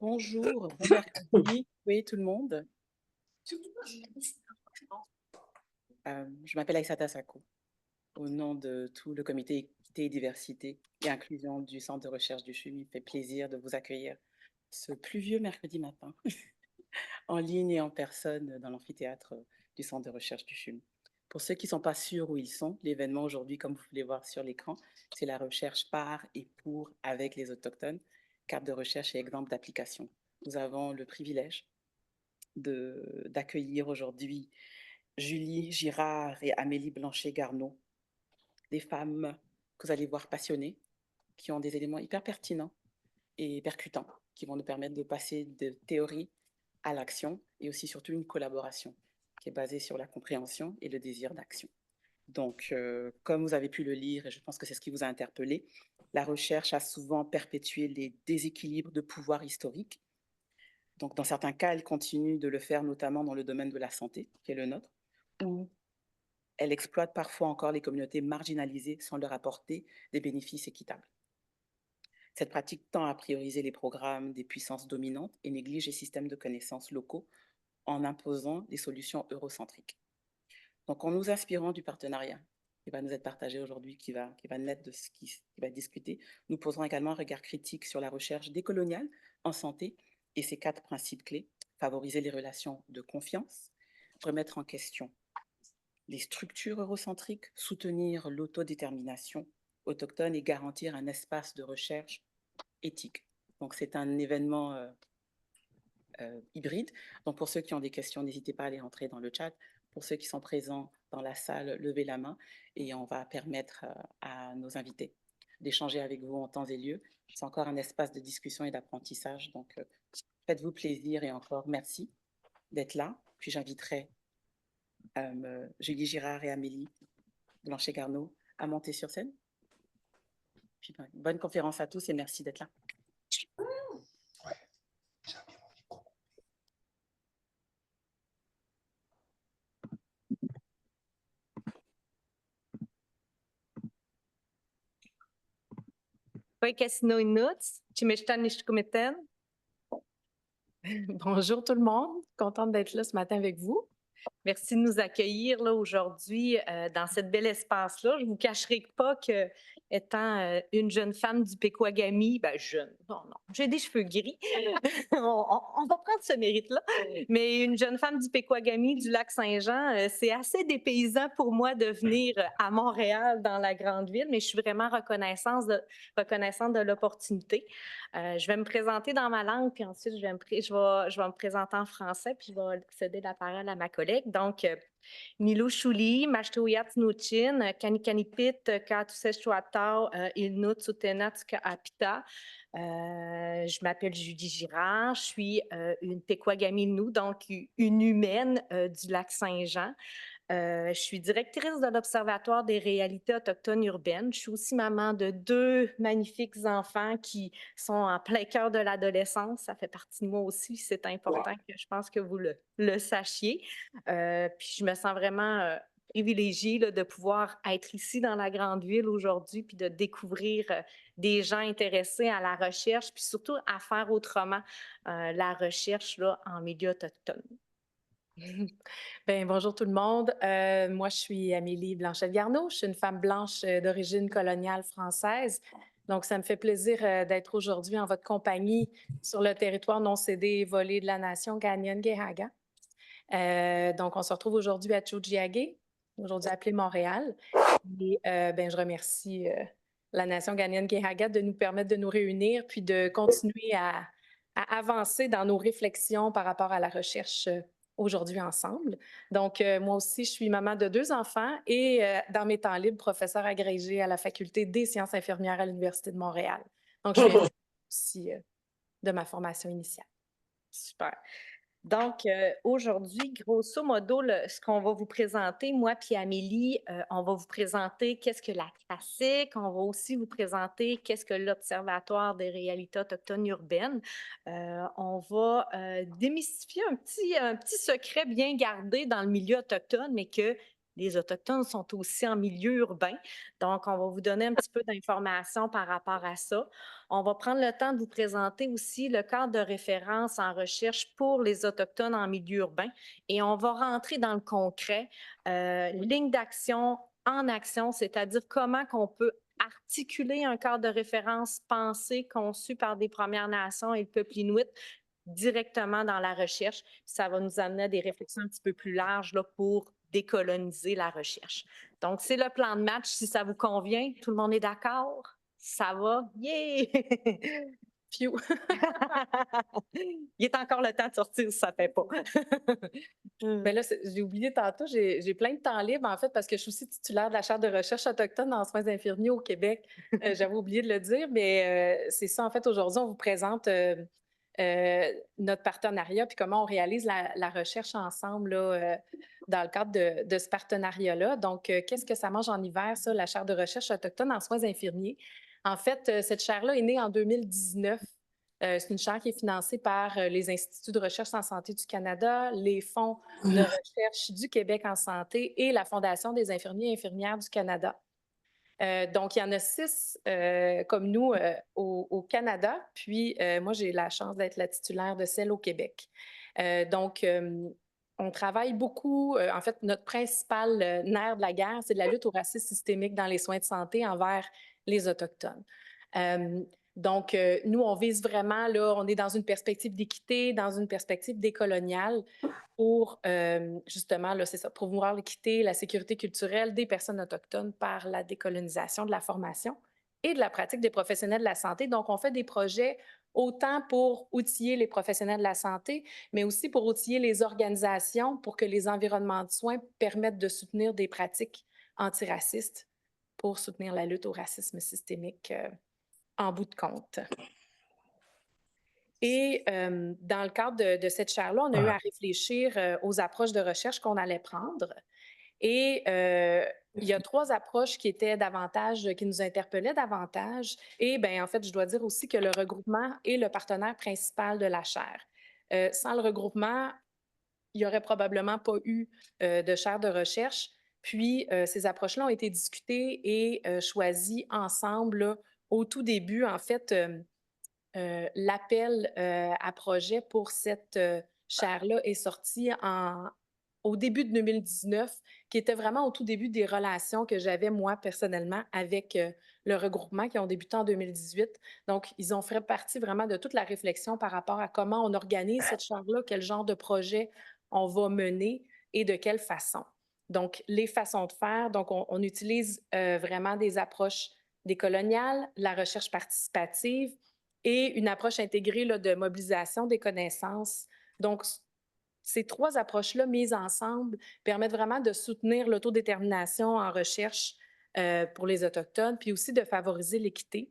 Bonjour, bon mercredi, oui tout le monde. Je m'appelle Aïssata Sako. Au nom de tout le comité Équité, Diversité et Inclusion du Centre de recherche du CHUM, il me fait plaisir de vous accueillir ce pluvieux mercredi matin, en ligne et en personne dans l'amphithéâtre du Centre de recherche du CHUM. Pour ceux qui ne sont pas sûrs où ils sont, l'événement aujourd'hui, comme vous pouvez voir sur l'écran, c'est la recherche par et pour avec les autochtones, carte de recherche et exemple d'application. Nous avons le privilège d'accueillir aujourd'hui Julie Girard et Amélie Blanchet-Garneau, des femmes que vous allez voir passionnées, qui ont des éléments hyper pertinents et percutants, qui vont nous permettre de passer de théorie à l'action et aussi surtout une collaboration qui est basée sur la compréhension et le désir d'action. Donc, comme vous avez pu le lire, et je pense que c'est ce qui vous a interpellé, la recherche a souvent perpétué les déséquilibres de pouvoir historiques. Donc, dans certains cas, elle continue de le faire, notamment dans le domaine de la santé, qui est le nôtre, où elle exploite parfois encore les communautés marginalisées sans leur apporter des bénéfices équitables. Cette pratique tend à prioriser les programmes des puissances dominantes et néglige les systèmes de connaissances locaux en imposant des solutions eurocentriques. Donc, en nous inspirant du partenariat qui va nous être partagé aujourd'hui, qui va naître de ce qui va être discuté, nous poserons également un regard critique sur la recherche décoloniale en santé et ses 4 principes clés: favoriser les relations de confiance, remettre en question les structures eurocentriques, soutenir l'autodétermination autochtone et garantir un espace de recherche éthique. Donc, c'est un événement hybride. Donc, pour ceux qui ont des questions, n'hésitez pas à les rentrer dans le chat. Pour ceux qui sont présents dans la salle, levez la main et on va permettre à nos invités d'échanger avec vous en temps et lieu. C'est encore un espace de discussion et d'apprentissage. Donc, faites-vous plaisir et encore merci d'être là. Puis j'inviterai Julie Girard et Amélie Blanchet-Garneau à monter sur scène. Puis, bonne conférence à tous et merci d'être là. Bonjour tout le monde, contente d'être là ce matin avec vous. Merci de nous accueillir là aujourd'hui dans cet bel espace-là. Je ne vous cacherai pas que, étant une jeune femme du Péquagami, ben jeune, non, j'ai des cheveux gris. On va prendre ce mérite-là. Mais une jeune femme du Péquagami, du lac Saint-Jean, c'est assez dépaysant pour moi de venir à Montréal, dans la grande ville, mais je suis vraiment reconnaissante de l'opportunité. Je vais me présenter dans ma langue, puis ensuite je vais me présenter en français, puis je vais céder la parole à ma collègue. Donc, Milou Chouli, Mashtouyat Nuchin, Kanikanipit, Katuseshwatao, Ilnut Sutenat Apita. Je m'appelle Julie Girard, je suis une Pequagaminou, donc une humaine du lac Saint-Jean. Je suis directrice de l'Observatoire des réalités autochtones urbaines. Je suis aussi maman de 2 magnifiques enfants qui sont en plein cœur de l'adolescence. Ça fait partie de moi aussi. C'est important que je pense que vous le sachiez. Puis je me sens vraiment privilégiée là, de pouvoir être ici dans la grande ville aujourd'hui puis de découvrir des gens intéressés à la recherche puis surtout à faire autrement la recherche là, en milieu autochtone. Bien, bonjour tout le monde. Moi, je suis Amélie Blanchet-Garneau. Je suis une femme blanche d'origine coloniale française. Donc, ça me fait plaisir d'être aujourd'hui en votre compagnie sur le territoire non cédé et volé de la nation Kanien'kehá:ka. Donc, on se retrouve aujourd'hui à Tiohtià:ke, aujourd'hui appelé Montréal. Et ben, je remercie la nation Kanien'kehá:ka de nous permettre de nous réunir puis de continuer à avancer dans nos réflexions par rapport à la recherche aujourd'hui ensemble. Donc, moi aussi, je suis maman de 2 enfants et dans mes temps libres, professeure agrégée à la Faculté des sciences infirmières à l'Université de Montréal. Donc, je suis aussi de ma formation initiale. Super. Donc, aujourd'hui, grosso modo, ce qu'on va vous présenter, moi puis Amélie, on va vous présenter qu'est-ce que la classique, on va aussi vous présenter qu'est-ce que l'Observatoire des réalités autochtones urbaines. On va démystifier un petit secret bien gardé dans le milieu autochtone, mais que Les Autochtones sont aussi en milieu urbain. Donc, on va vous donner un petit peu d'informations par rapport à ça. On va prendre le temps de vous présenter aussi le cadre de référence en recherche pour les Autochtones en milieu urbain et on va rentrer dans le concret, ligne d'action en action, c'est-à-dire comment qu'on peut articuler un cadre de référence pensé, conçu par des Premières Nations et le peuple inuit directement dans la recherche. Ça va nous amener à des réflexions un petit peu plus larges là, pour décoloniser la recherche. Donc, c'est le plan de match. Si ça vous convient, tout le monde est d'accord? Ça va? Yeah! Phew! Il est encore le temps de sortir si ça ne fait pas. Ben là, j'ai oublié tantôt, j'ai plein de temps libre, en fait, parce que je suis aussi titulaire de la Charte de recherche autochtone en soins infirmiers au Québec. J'avais oublié de le dire, mais c'est ça, en fait, aujourd'hui, on vous présente notre partenariat puis comment on réalise la recherche ensemble là, dans le cadre de ce partenariat-là. Donc, qu'est-ce que ça mange en hiver, ça, la Charte de recherche autochtone en soins infirmiers? En fait, cette chaire-là est née en 2019. C'est une chaire qui est financée par les Instituts de recherche en santé du Canada, les fonds de recherche du Québec en santé et la Fondation des infirmiers et infirmières du Canada. Donc, il y en a 6 comme nous au Canada. Puis, moi, j'ai la chance d'être la titulaire de celle au Québec. Donc, on travaille beaucoup. En fait, notre principal nerf de la guerre, c'est de la lutte au racisme systémique dans les soins de santé envers les Autochtones. Donc, nous, on vise vraiment, là, on est dans une perspective d'équité, dans une perspective décoloniale pour justement, là, c'est ça, promouvoir l'équité, la sécurité culturelle des personnes autochtones par la décolonisation de la formation et de la pratique des professionnels de la santé. Donc, on fait des projets autant pour outiller les professionnels de la santé, mais aussi pour outiller les organisations pour que les environnements de soins permettent de soutenir des pratiques antiracistes pour soutenir la lutte au racisme systémique en bout de compte. Et dans le cadre de cette chaire-là, on a eu à réfléchir aux approches de recherche qu'on allait prendre. Et il y a 3 approches qui étaient davantage, qui nous interpellaient davantage. Et bien, en fait, je dois dire aussi que le regroupement est le partenaire principal de la chaire. Sans le regroupement, il n'y aurait probablement pas eu de chaire de recherche. Puis, ces approches-là ont été discutées et choisies ensemble là, au tout début. En fait, l'appel à projet pour cette chaire-là est sorti au début de 2019, qui était vraiment au tout début des relations que j'avais moi personnellement avec le regroupement qui ont débuté en 2018. Donc, ils ont fait partie vraiment de toute la réflexion par rapport à comment on organise cette chaire-là, quel genre de projet on va mener et de quelle façon. Donc, les façons de faire, donc on utilise vraiment des approches décoloniales, la recherche participative, et une approche intégrée là, de mobilisation des connaissances. Donc, ces 3 approches-là mises ensemble permettent vraiment de soutenir l'autodétermination en recherche pour les Autochtones, puis aussi de favoriser l'équité.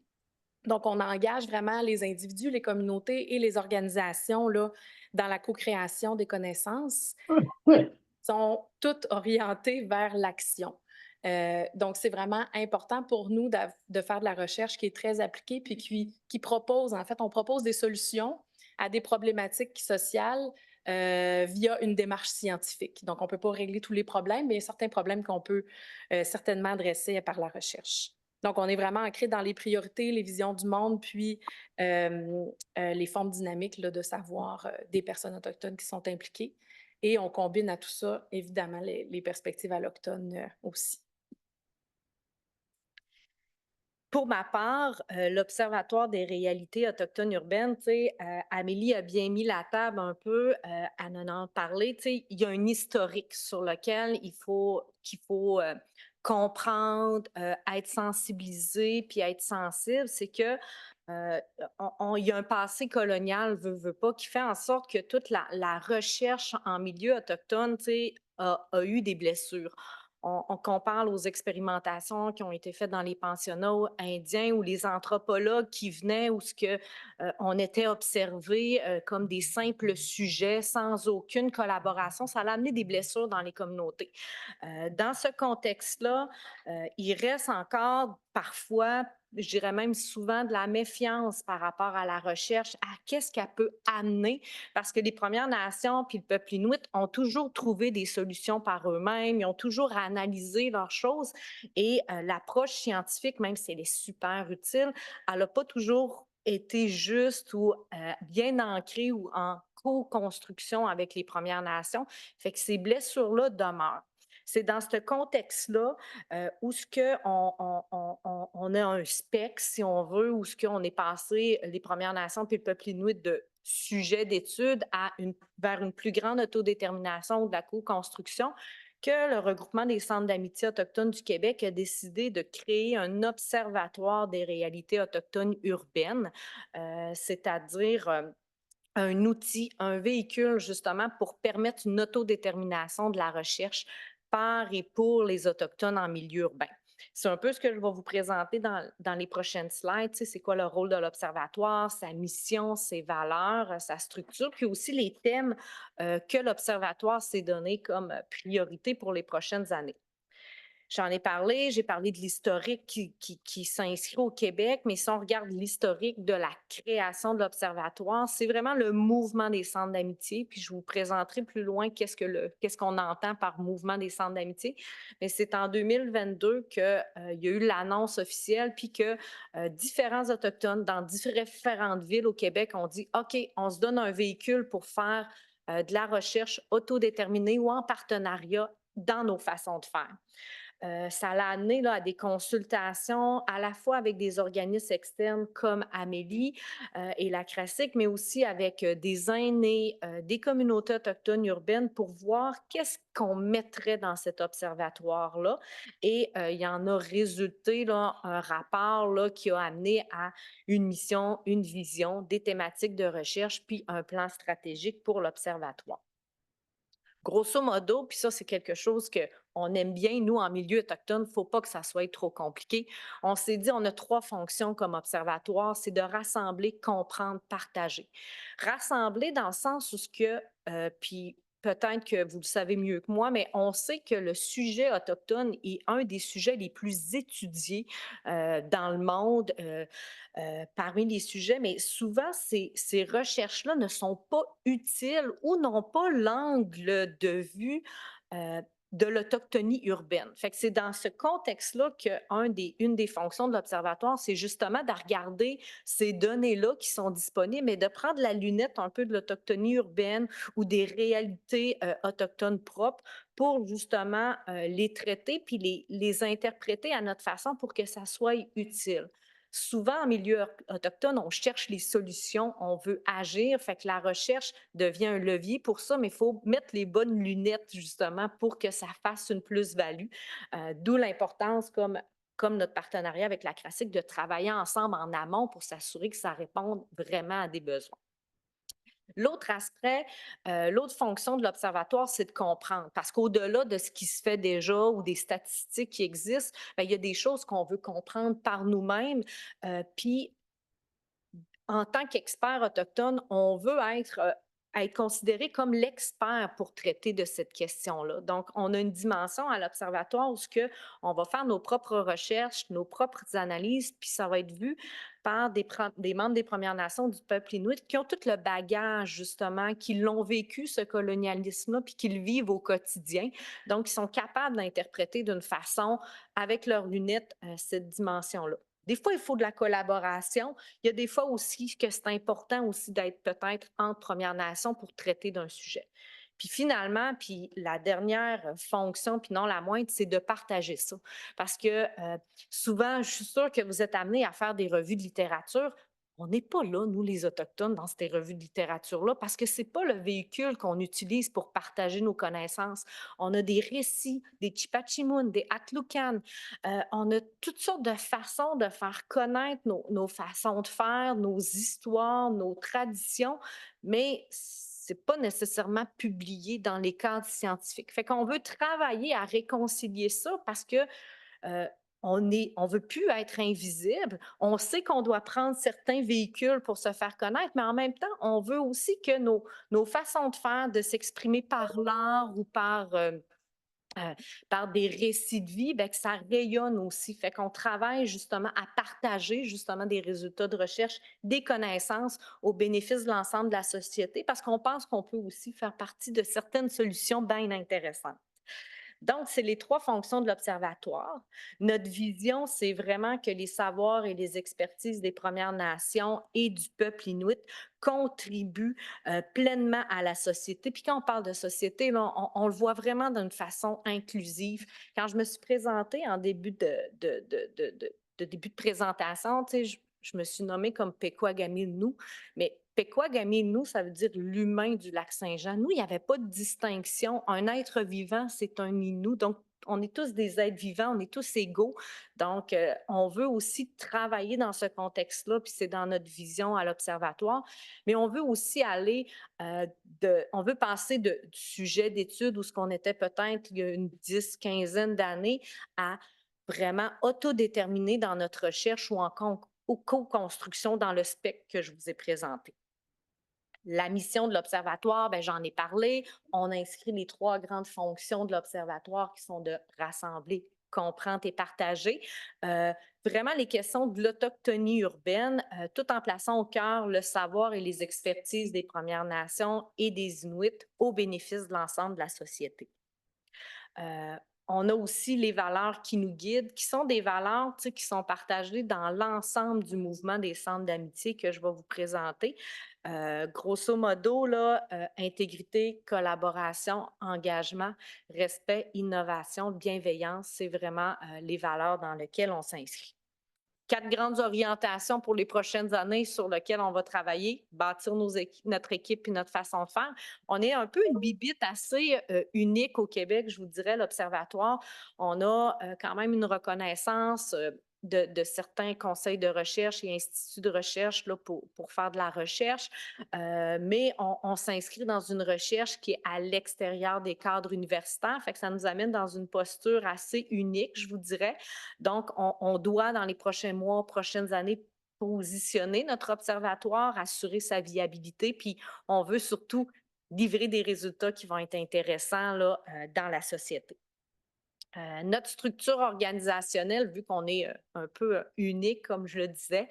Donc, on engage vraiment les individus, les communautés et les organisations là, dans la co-création des connaissances. Sont toutes orientées vers l'action. Donc, c'est vraiment important pour nous de faire de la recherche qui est très appliquée puis qui propose, en fait, on propose des solutions à des problématiques sociales via une démarche scientifique. Donc, on ne peut pas régler tous les problèmes, mais il y a certains problèmes qu'on peut certainement adresser par la recherche. Donc, on est vraiment ancré dans les priorités, les visions du monde, puis les formes dynamiques là, de savoir des personnes autochtones qui sont impliquées. Et on combine à tout ça, évidemment, les perspectives allochtones aussi. Pour ma part, l'Observatoire des réalités autochtones urbaines, tu sais, Amélie a bien mis la table un peu, à en parler. Tu sais, il y a un historique sur lequel qu'il faut comprendre, être sensibilisé puis être sensible. C'est que il y a un passé colonial, veut pas, qui fait en sorte que toute la recherche en milieu autochtone, tu sais, a eu des blessures. Qu'on parle aux expérimentations qui ont été faites dans les pensionnats indiens ou les anthropologues qui venaient où on était observés comme des simples sujets sans aucune collaboration, ça a amené des blessures dans les communautés. Dans ce contexte-là, il reste encore parfois, je dirais même souvent de la méfiance par rapport à la recherche, à qu'est-ce qu'elle peut amener, parce que les Premières Nations puis le peuple inuit ont toujours trouvé des solutions par eux-mêmes, ils ont toujours analysé leurs choses et l'approche scientifique, même si elle est super utile, elle n'a pas toujours été juste ou bien ancrée ou en co-construction avec les Premières Nations. Fait que ces blessures-là demeurent. C'est dans ce contexte-là où ce que on a un spectre, si on veut, où ce qu'on est passé, les Premières Nations puis le peuple inuit, de sujet d'étude vers une plus grande autodétermination ou de la co-construction, que le regroupement des centres d'amitié autochtones du Québec a décidé de créer un observatoire des réalités autochtones urbaines, c'est-à-dire un outil, un véhicule justement pour permettre une autodétermination de la recherche par et pour les Autochtones en milieu urbain. C'est un peu ce que je vais vous présenter dans les prochaines slides. Tu sais, c'est quoi le rôle de l'Observatoire, sa mission, ses valeurs, sa structure, puis aussi les thèmes que l'Observatoire s'est donné comme priorité pour les prochaines années. J'en ai parlé, j'ai parlé de l'historique qui s'inscrit au Québec, mais si on regarde l'historique de la création de l'Observatoire, c'est vraiment le mouvement des centres d'amitié. Puis je vous présenterai plus loin qu'est-ce qu'on entend par mouvement des centres d'amitié. Mais c'est en 2022 qu'il y a eu l'annonce officielle, puis que différents Autochtones dans différentes villes au Québec ont dit OK, on se donne un véhicule pour faire de la recherche autodéterminée ou en partenariat dans nos façons de faire. Ça l'a amené là, à des consultations à la fois avec des organismes externes comme Amélie et la CRASIC, mais aussi avec des aînés, des communautés autochtones urbaines pour voir qu'est-ce qu'on mettrait dans cet observatoire-là. Et il y en a résulté là, un rapport là, qui a amené à une mission, une vision, des thématiques de recherche, puis un plan stratégique pour l'observatoire. Grosso modo, puis ça, c'est quelque chose qu'on aime bien, nous, en milieu autochtone, il ne faut pas que ça soit trop compliqué. On s'est dit, on a 3 fonctions comme observatoire, c'est de rassembler, comprendre, partager. Rassembler dans le sens où ce que, puis peut-être que vous le savez mieux que moi, mais on sait que le sujet autochtone est un des sujets les plus étudiés dans le monde. Parmi les sujets, mais souvent, ces recherches-là ne sont pas utiles ou n'ont pas l'angle de vue euh, de l'autochtonie urbaine. Fait que c'est dans ce contexte-là qu'une des fonctions de l'Observatoire, c'est justement de regarder ces données-là qui sont disponibles, mais de prendre la lunette un peu de l'autochtonie urbaine ou des réalités autochtones propres pour justement les traiter puis les interpréter à notre façon pour que ça soit utile. Souvent, en milieu autochtone, on cherche les solutions, on veut agir, fait que la recherche devient un levier pour ça, mais il faut mettre les bonnes lunettes justement pour que ça fasse une plus-value. D'où l'importance, comme notre partenariat avec la CRASIC, de travailler ensemble en amont pour s'assurer que ça réponde vraiment à des besoins. L'autre aspect, l'autre fonction de l'Observatoire, c'est de comprendre. Parce qu'au-delà de ce qui se fait déjà ou des statistiques qui existent, bien, il y a des choses qu'on veut comprendre par nous-mêmes. Puis, en tant qu'expert autochtone, on veut être considéré comme l'expert pour traiter de cette question-là. Donc, on a une dimension à l'Observatoire où on va faire nos propres recherches, nos propres analyses, puis ça va être vu par des membres des Premières Nations du peuple inuit qui ont tout le bagage, justement, qui l'ont vécu, ce colonialisme-là, puis qui le vivent au quotidien. Donc, ils sont capables d'interpréter d'une façon, avec leurs lunettes, cette dimension-là. Des fois, il faut de la collaboration. Il y a des fois aussi que c'est important aussi d'être peut-être entre Premières Nations pour traiter d'un sujet. Puis finalement, puis la dernière fonction, puis non la moindre, c'est de partager ça. Parce que souvent, je suis sûre que vous êtes amenés à faire des revues de littérature. On n'est pas là, nous, les Autochtones, dans ces revues de littérature-là, parce que ce n'est pas le véhicule qu'on utilise pour partager nos connaissances. On a des récits, des Chipachimoun, des Atlucan. On a toutes sortes de façons de faire connaître nos façons de faire, nos histoires, nos traditions, mais c'est pas nécessairement publié dans les cadres scientifiques. Fait qu'on veut travailler à réconcilier ça parce que euh, on veut plus être invisible. On sait qu'on doit prendre certains véhicules pour se faire connaître, mais en même temps, on veut aussi que nos façons de faire, de s'exprimer par l'art ou par euh, par des récits de vie, ben, que ça rayonne aussi. Fait qu'on travaille justement à partager justement des résultats de recherche, des connaissances au bénéfice de l'ensemble de la société parce qu'on pense qu'on peut aussi faire partie de certaines solutions bien intéressantes. Donc, c'est les 3 fonctions de l'Observatoire. Notre vision, c'est vraiment que les savoirs et les expertises des Premières Nations et du peuple inuit contribuent pleinement à la société. Puis quand on parle de société, là, on le voit vraiment d'une façon inclusive. Quand je me suis présentée en début début de présentation, tu sais, je me suis nommée comme Pequagamilnu, mais Pequagamilnu, ça veut dire l'humain du lac Saint-Jean. Nous, il n'y avait pas de distinction. Un être vivant, c'est un Innu. Donc, on est tous des êtres vivants, on est tous égaux. Donc, on veut aussi travailler dans ce contexte-là, puis c'est dans notre vision à l'Observatoire. Mais on veut aussi aller, on veut passer du sujet d'étude où ce qu'on était peut-être il y a une 10, quinzaine d'années à vraiment autodéterminer dans notre recherche ou en co-construction dans le spectre que je vous ai présenté. La mission de l'Observatoire, ben, j'en ai parlé. On a inscrit les 3 grandes fonctions de l'Observatoire qui sont de rassembler, comprendre et partager. Vraiment les questions de l'autochtonie urbaine, tout en plaçant au cœur le savoir et les expertises des Premières Nations et des Inuits au bénéfice de l'ensemble de la société. On a aussi les valeurs qui nous guident, qui sont des valeurs qui sont partagées dans l'ensemble du mouvement des centres d'amitié que je vais vous présenter. Grosso modo, là, intégrité, collaboration, engagement, respect, innovation, bienveillance, c'est vraiment les valeurs dans lesquelles on s'inscrit. 4 grandes orientations pour les prochaines années sur lesquelles on va travailler, bâtir notre équipe et notre façon de faire. On est un peu une bibite assez unique au Québec, je vous dirais, l'Observatoire. On a quand même une reconnaissance de certains conseils de recherche et instituts de recherche là, pour faire de la recherche, mais on s'inscrit dans une recherche qui est à l'extérieur des cadres universitaires, fait que ça nous amène dans une posture assez unique, je vous dirais. Donc, on doit, dans les prochains mois, prochaines années, positionner notre observatoire, assurer sa viabilité, puis on veut surtout livrer des résultats qui vont être intéressants là, dans la société. Notre structure organisationnelle, vu qu'on est un peu unique, comme je le disais,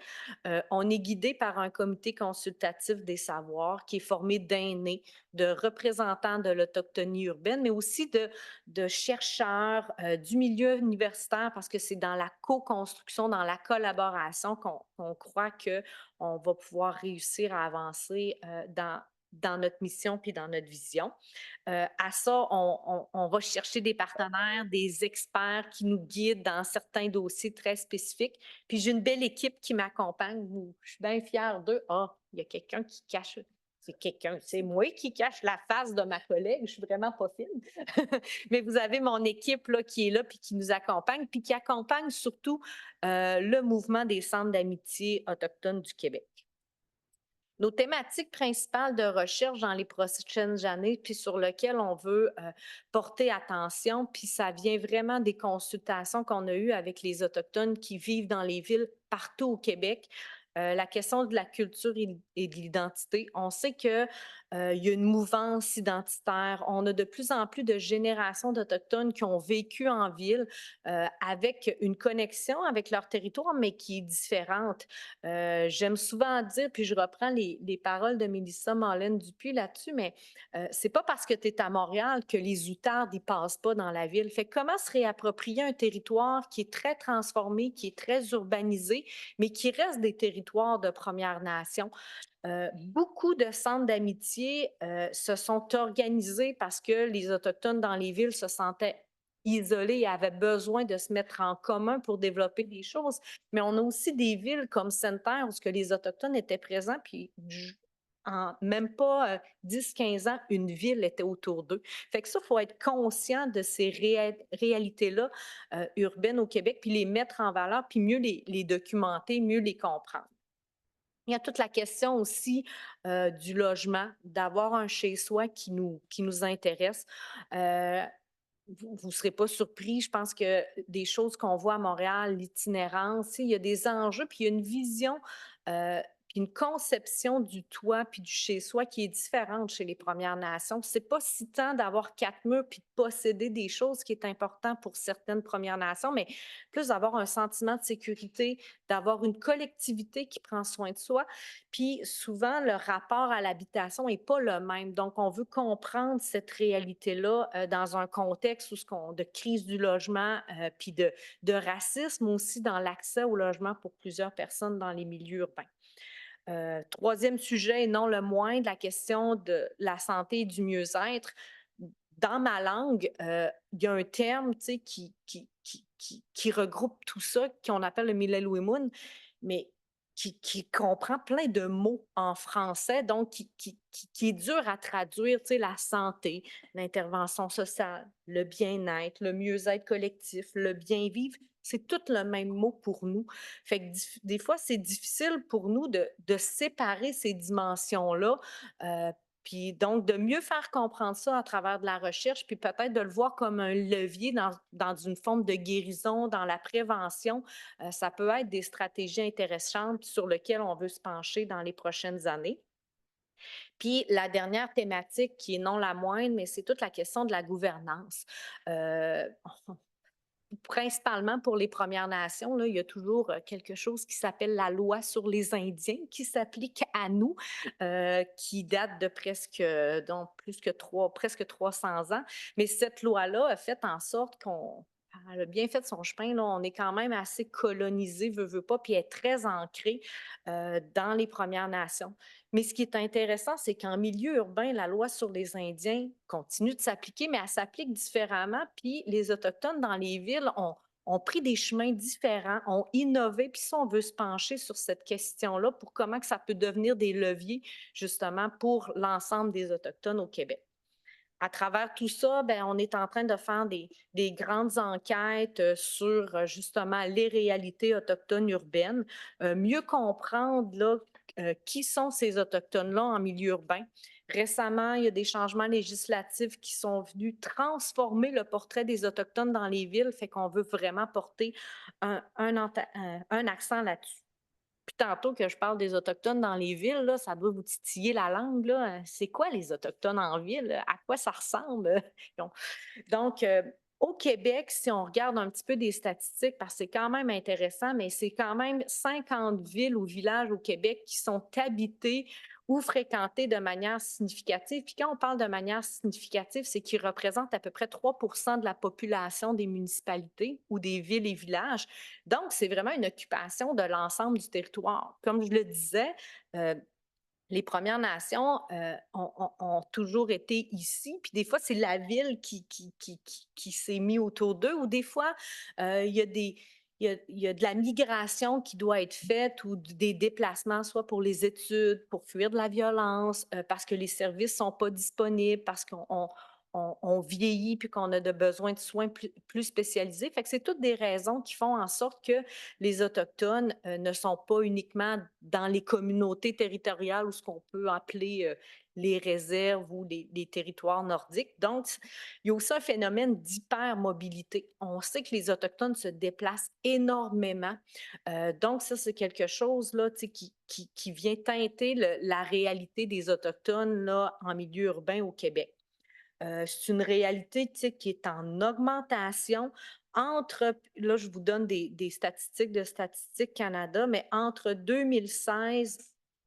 on est guidé par un comité consultatif des savoirs qui est formé d'aînés, de représentants de l'autochtonie urbaine, mais aussi de chercheurs du milieu universitaire, parce que c'est dans la co-construction, dans la collaboration qu'on croit qu'on va pouvoir réussir à avancer dans notre mission puis dans notre vision. À ça, on va chercher des partenaires, des experts qui nous guident dans certains dossiers très spécifiques. Puis j'ai une belle équipe qui m'accompagne. Je suis bien fière d'eux. Ah, il y a quelqu'un qui cache. C'est quelqu'un, c'est moi qui cache la face de ma collègue. Je suis vraiment pas fine. Mais vous avez mon équipe là, qui est là puis qui nous accompagne, puis qui accompagne surtout le mouvement des centres d'amitié autochtones du Québec. Nos thématiques principales de recherche dans les prochaines années, puis sur lesquelles on veut porter attention, puis ça vient vraiment des consultations qu'on a eues avec les Autochtones qui vivent dans les villes partout au Québec. La question de la culture et de l'identité. On sait qu'il y a une mouvance identitaire. On a de plus en plus de générations d'Autochtones qui ont vécu en ville avec une connexion avec leur territoire, mais qui est différente. J'aime souvent dire, puis je reprends les paroles de Mélissa Mollen-Dupuis là-dessus, mais c'est pas parce que tu es à Montréal que les outardes n'y passent pas dans la ville. Fait que comment se réapproprier un territoire qui est très transformé, qui est très urbanisé, mais qui reste des territoires de Première Nation? Beaucoup de centres d'amitié se sont organisés parce que les Autochtones dans les villes se sentaient isolés et avaient besoin de se mettre en commun pour développer des choses. Mais on a aussi des villes comme Sainte-Terre où les Autochtones étaient présents, puis en même pas 10-15 ans, une ville était autour d'eux. Fait que ça, il faut être conscient de ces réalités-là urbaines au Québec, puis les mettre en valeur, puis mieux les documenter, mieux les comprendre. Il y a toute la question aussi du logement, d'avoir un chez-soi qui nous intéresse. Vous ne serez pas surpris, je pense que des choses qu'on voit à Montréal, l'itinérance, il y a des enjeux, puis il y a une vision, puis une conception du toi puis du chez-soi qui est différente chez les Premières Nations. C'est pas si tant d'avoir 4 murs puis de posséder des choses qui est important pour certaines Premières Nations, mais plus d'avoir un sentiment de sécurité, d'avoir une collectivité qui prend soin de soi. Puis souvent, le rapport à l'habitation est pas le même. Donc, on veut comprendre cette réalité-là dans un contexte où de crise du logement, puis de racisme aussi dans l'accès au logement pour plusieurs personnes dans les milieux urbains. Troisième sujet, et non le moindre, la question de la santé et du mieux-être. Dans ma langue, il y a un terme, tu sais, qui regroupe tout ça, qu'on appelle le Milelwemun, mais qui comprend plein de mots en français, donc qui est dur à traduire, tu sais, la santé, l'intervention sociale, le bien-être, le mieux-être collectif, le bien-vivre, c'est tout le même mot pour nous. Fait que des fois, c'est difficile pour nous de séparer ces dimensions-là, puis donc de mieux faire comprendre ça à travers de la recherche, puis peut-être de le voir comme un levier dans une forme de guérison, dans la prévention. Ça peut être des stratégies intéressantes sur lesquelles on veut se pencher dans les prochaines années. Puis la dernière thématique, qui est non la moindre, mais c'est toute la question de la gouvernance. Euh, Principalement pour les Premières Nations, là, il y a toujours quelque chose qui s'appelle la loi sur les Indiens qui s'applique à nous, qui date de donc plus que presque 300 ans. Mais cette loi-là a fait en sorte elle a bien fait son chemin. Là. On est quand même assez colonisé, veut pas, puis elle est très ancrée dans les Premières Nations. Mais ce qui est intéressant, c'est qu'en milieu urbain, la loi sur les Indiens continue de s'appliquer, mais elle s'applique différemment. Puis les Autochtones dans les villes ont pris des chemins différents, ont innové. Puis si on veut se pencher sur cette question-là, pour comment que ça peut devenir des leviers, justement, pour l'ensemble des Autochtones au Québec. À travers tout ça, ben, on est en train de faire des grandes enquêtes sur justement les réalités autochtones urbaines, mieux comprendre là, qui sont ces Autochtones-là en milieu urbain. Récemment, il y a des changements législatifs qui sont venus transformer le portrait des Autochtones dans les villes, fait qu'on veut vraiment porter un accent là-dessus. Puis tantôt que je parle des Autochtones dans les villes, là, ça doit vous titiller la langue. Là. C'est quoi les Autochtones en ville? À quoi ça ressemble? Donc, au Québec, si on regarde un petit peu des statistiques, parce que c'est quand même intéressant, mais c'est quand même 50 villes ou villages au Québec qui sont habités ou fréquentés de manière significative. Puis quand on parle de manière significative, c'est qu'ils représentent à peu près 3 de la population des municipalités ou des villes et villages. Donc, c'est vraiment une occupation de l'ensemble du territoire. Comme je le disais, les Premières Nations ont toujours été ici, puis des fois, c'est la ville qui s'est mise autour d'eux, ou des fois, il y a il y a de la migration qui doit être faite ou des déplacements, soit pour les études, pour fuir de la violence, parce que les services ne sont pas disponibles, parce qu'on vieillit puis qu'on a de besoins de soins plus spécialisés. Fait que c'est toutes des raisons qui font en sorte que les Autochtones ne sont pas uniquement dans les communautés territoriales ou ce qu'on peut appeler les réserves ou les territoires nordiques. Donc, il y a aussi un phénomène d'hypermobilité. On sait que les Autochtones se déplacent énormément. Donc, ça, c'est quelque chose là, qui vient teinter la réalité des Autochtones là, en milieu urbain au Québec. C'est une réalité qui est en augmentation entre, là, je vous donne des statistiques de Statistique Canada, mais entre 2016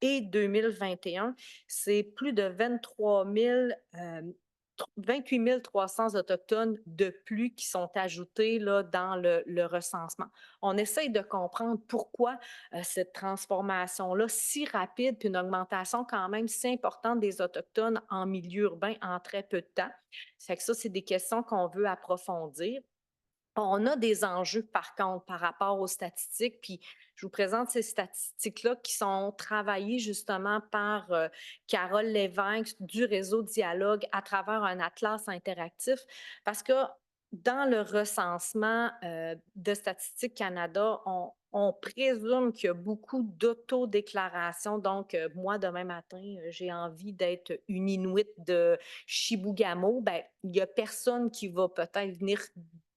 et 2021, c'est plus de 28 300 Autochtones de plus qui sont ajoutés là, dans le recensement. On essaye de comprendre pourquoi cette transformation-là si rapide, puis une augmentation quand même si importante des Autochtones en milieu urbain en très peu de temps. Fait que ça, c'est des questions qu'on veut approfondir. On a des enjeux, par contre, par rapport aux statistiques, puis je vous présente ces statistiques-là qui sont travaillées justement par Carole Lévesque du réseau Dialogue à travers un atlas interactif, parce que dans le recensement de Statistique Canada, on présume qu'il y a beaucoup d'autodéclarations. Donc, moi, demain matin, j'ai envie d'être une Inuit de Chibougamau. Ben, il n'y a personne qui va peut-être venir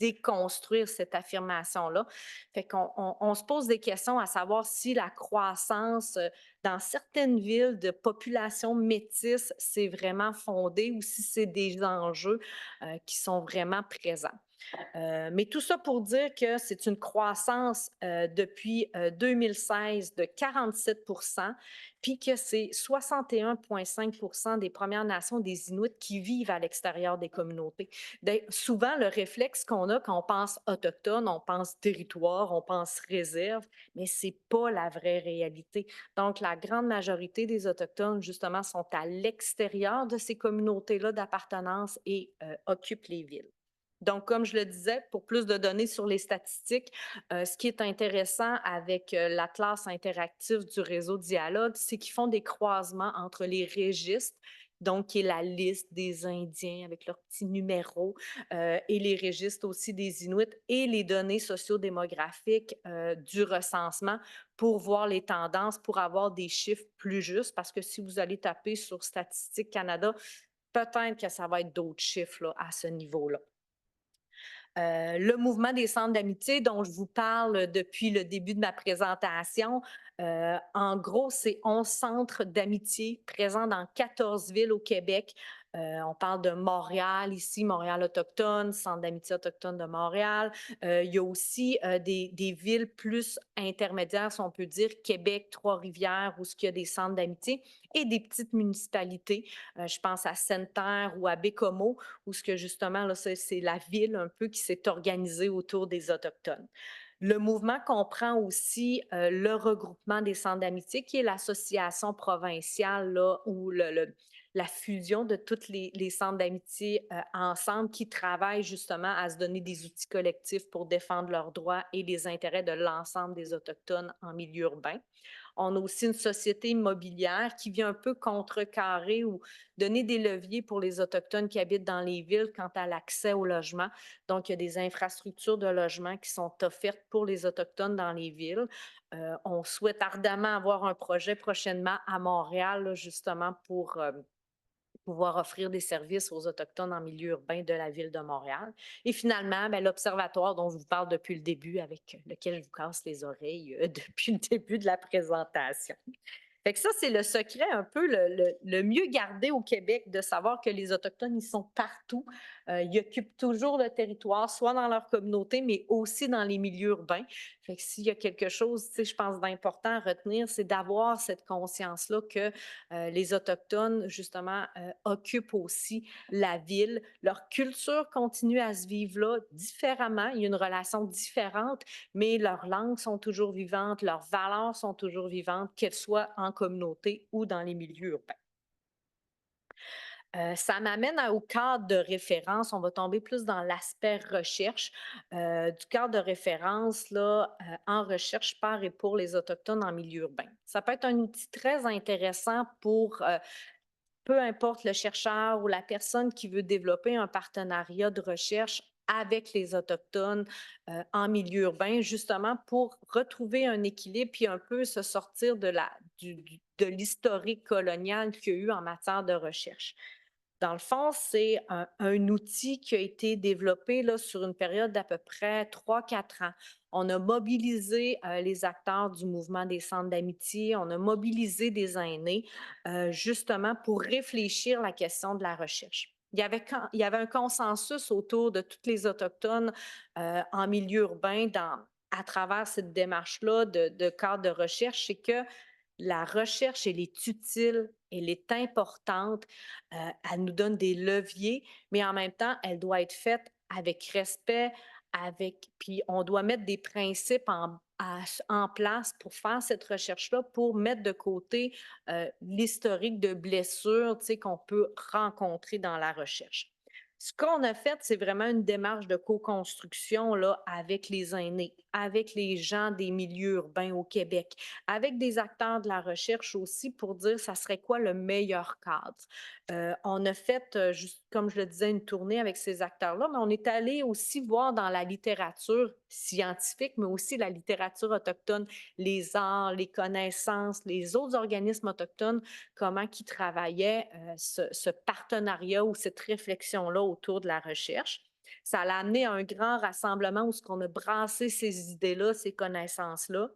déconstruire cette affirmation-là. Fait qu'on se pose des questions à savoir si la croissance dans certaines villes de population métisse, c'est vraiment fondé ou si c'est des enjeux qui sont vraiment présents. Mais tout ça pour dire que c'est une croissance depuis 2016 de 47 puis que c'est 61,5 des Premières Nations des Inuits qui vivent à l'extérieur des communautés. Souvent, le réflexe qu'on a quand on pense autochtone, on pense territoire, on pense réserve, mais ce n'est pas la vraie réalité. Donc, la grande majorité des Autochtones, justement, sont à l'extérieur de ces communautés-là d'appartenance et occupent les villes. Donc, comme je le disais, pour plus de données sur les statistiques, ce qui est intéressant avec l'Atlas interactif du réseau Dialogue, c'est qu'ils font des croisements entre les registres, donc qui est la liste des Indiens avec leurs petits numéros, et les registres aussi des Inuits et les données sociodémographiques du recensement pour voir les tendances, pour avoir des chiffres plus justes, parce que si vous allez taper sur Statistique Canada, peut-être que ça va être d'autres chiffres là, à ce niveau-là. Le mouvement des centres d'amitié dont je vous parle depuis le début de ma présentation, en gros, c'est 11 centres d'amitié présents dans 14 villes au Québec. On parle de Montréal ici, Montréal autochtone, Centre d'amitié autochtone de Montréal. Il y a aussi des villes plus intermédiaires, si on peut dire, Québec, Trois-Rivières, où il y a des centres d'amitié, et des petites municipalités. Je pense à Sainte-Terre ou à Bécomo, où ce que justement, là, c'est la ville un peu qui s'est organisée autour des Autochtones. Le mouvement comprend aussi le regroupement des centres d'amitié, qui est l'association provinciale là, ou la fusion de tous les centres d'amitié ensemble qui travaillent justement à se donner des outils collectifs pour défendre leurs droits et les intérêts de l'ensemble des Autochtones en milieu urbain. On a aussi une société immobilière qui vient un peu contrecarrer ou donner des leviers pour les Autochtones qui habitent dans les villes quant à l'accès au logement. Donc, il y a des infrastructures de logement qui sont offertes pour les Autochtones dans les villes. On souhaite ardemment avoir un projet prochainement à Montréal, là, justement, pour pouvoir offrir des services aux Autochtones en milieu urbain de la ville de Montréal. Et finalement, ben, l'Observatoire dont je vous parle depuis le début, avec lequel je vous casse les oreilles depuis le début de la présentation. Fait que ça, c'est le secret un peu le mieux gardé au Québec, de savoir que les Autochtones, ils sont partout. Ils occupent toujours le territoire, soit dans leur communauté, mais aussi dans les milieux urbains. Fait que s'il y a quelque chose, tu sais, je pense, d'important à retenir, c'est d'avoir cette conscience-là que les Autochtones, justement, occupent aussi la ville. Leur culture continue à se vivre là différemment. Il y a une relation différente, mais leurs langues sont toujours vivantes, leurs valeurs sont toujours vivantes, qu'elles soient en communauté ou dans les milieux urbains. Ça m'amène au cadre de référence. On va tomber plus dans l'aspect recherche. Du cadre de référence là, en recherche par et pour les Autochtones en milieu urbain. Ça peut être un outil très intéressant pour peu importe le chercheur ou la personne qui veut développer un partenariat de recherche avec les Autochtones en milieu urbain, justement pour retrouver un équilibre puis un peu se sortir de l'historique colonial qu'il y a eu en matière de recherche. Dans le fond, c'est un outil qui a été développé là, sur une période d'à peu près 3-4 ans. On a mobilisé les acteurs du mouvement des centres d'amitié, on a mobilisé des aînés, justement pour réfléchir à la question de la recherche. Il y avait un consensus autour de tous les Autochtones en milieu urbain à travers cette démarche-là de cadre de recherche, c'est que la recherche, elle est utile, elle est importante, elle nous donne des leviers, mais en même temps, elle doit être faite avec respect, puis on doit mettre des principes en place pour faire cette recherche-là, pour mettre de côté l'historique de blessures, tu sais, qu'on peut rencontrer dans la recherche. Ce qu'on a fait, c'est vraiment une démarche de co-construction là, avec les aînés, avec les gens des milieux urbains au Québec, avec des acteurs de la recherche aussi pour dire ça serait quoi le meilleur cadre. On a fait, juste, comme je le disais, une tournée avec ces acteurs-là, mais on est allé aussi voir dans la littérature scientifique, mais aussi la littérature autochtone, les arts, les connaissances, les autres organismes autochtones, comment ils travaillaient ce partenariat ou cette réflexion-là autour de la recherche. Ça l'a amené à un grand rassemblement où ce qu'on a brassé ces idées-là, ces connaissances-là,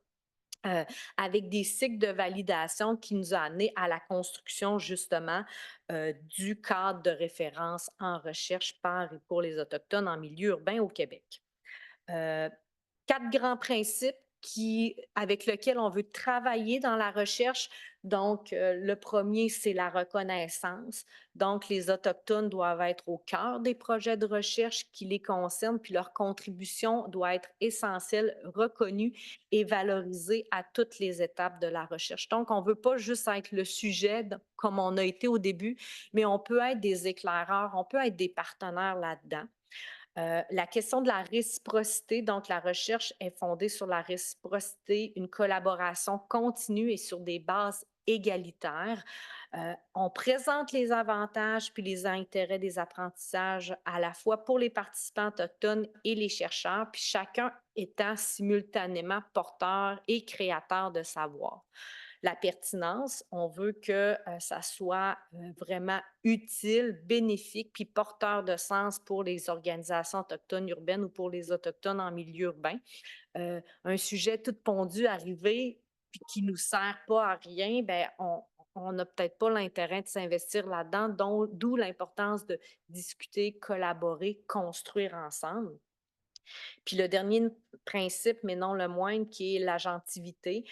heu, avec des cycles de validation qui nous a amenés à la construction justement, du cadre de référence en recherche par et pour les Autochtones en milieu urbain au Québec. Heu, 4 grands principes avec lesquels on veut travailler dans la recherche. Donc, le premier, c'est la reconnaissance. Donc, les Autochtones doivent être au cœur des projets de recherche qui les concernent, puis leur contribution doit être essentielle, reconnue et valorisée à toutes les étapes de la recherche. Donc, on ne veut pas juste être le sujet, comme on a été au début, mais on peut être des éclaireurs, on peut être des partenaires là-dedans. La question de la réciprocité, donc la recherche est fondée sur la réciprocité, une collaboration continue et sur des bases égalitaires. On présente les avantages puis les intérêts des apprentissages à la fois pour les participants autochtones et les chercheurs, puis chacun étant simultanément porteur et créateur de savoir. La pertinence, on veut que ça soit vraiment utile, bénéfique, puis porteur de sens pour les organisations autochtones urbaines ou pour les Autochtones en milieu urbain. Un sujet tout pondu arrivé, puis qui ne nous sert pas à rien, ben on n'a peut-être pas l'intérêt de s'investir là-dedans, d'où l'importance de discuter, collaborer, construire ensemble. Puis le dernier principe, mais non le moindre, qui est l'agentivité.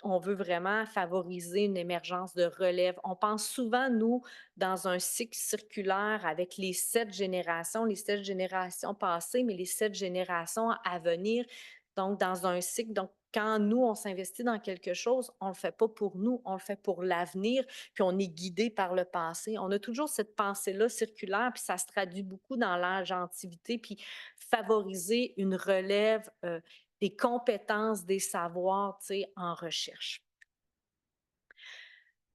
On veut vraiment favoriser une émergence de relève. On pense souvent, nous, dans un cycle circulaire avec les 7 générations passées, mais les 7 générations à venir. Donc, dans un cycle, donc quand nous, on s'investit dans quelque chose, on ne le fait pas pour nous, on le fait pour l'avenir, puis on est guidé par le passé. On a toujours cette pensée-là circulaire, puis ça se traduit beaucoup dans l'agentivité, puis favoriser une relève des compétences, des savoirs, tu sais, en recherche.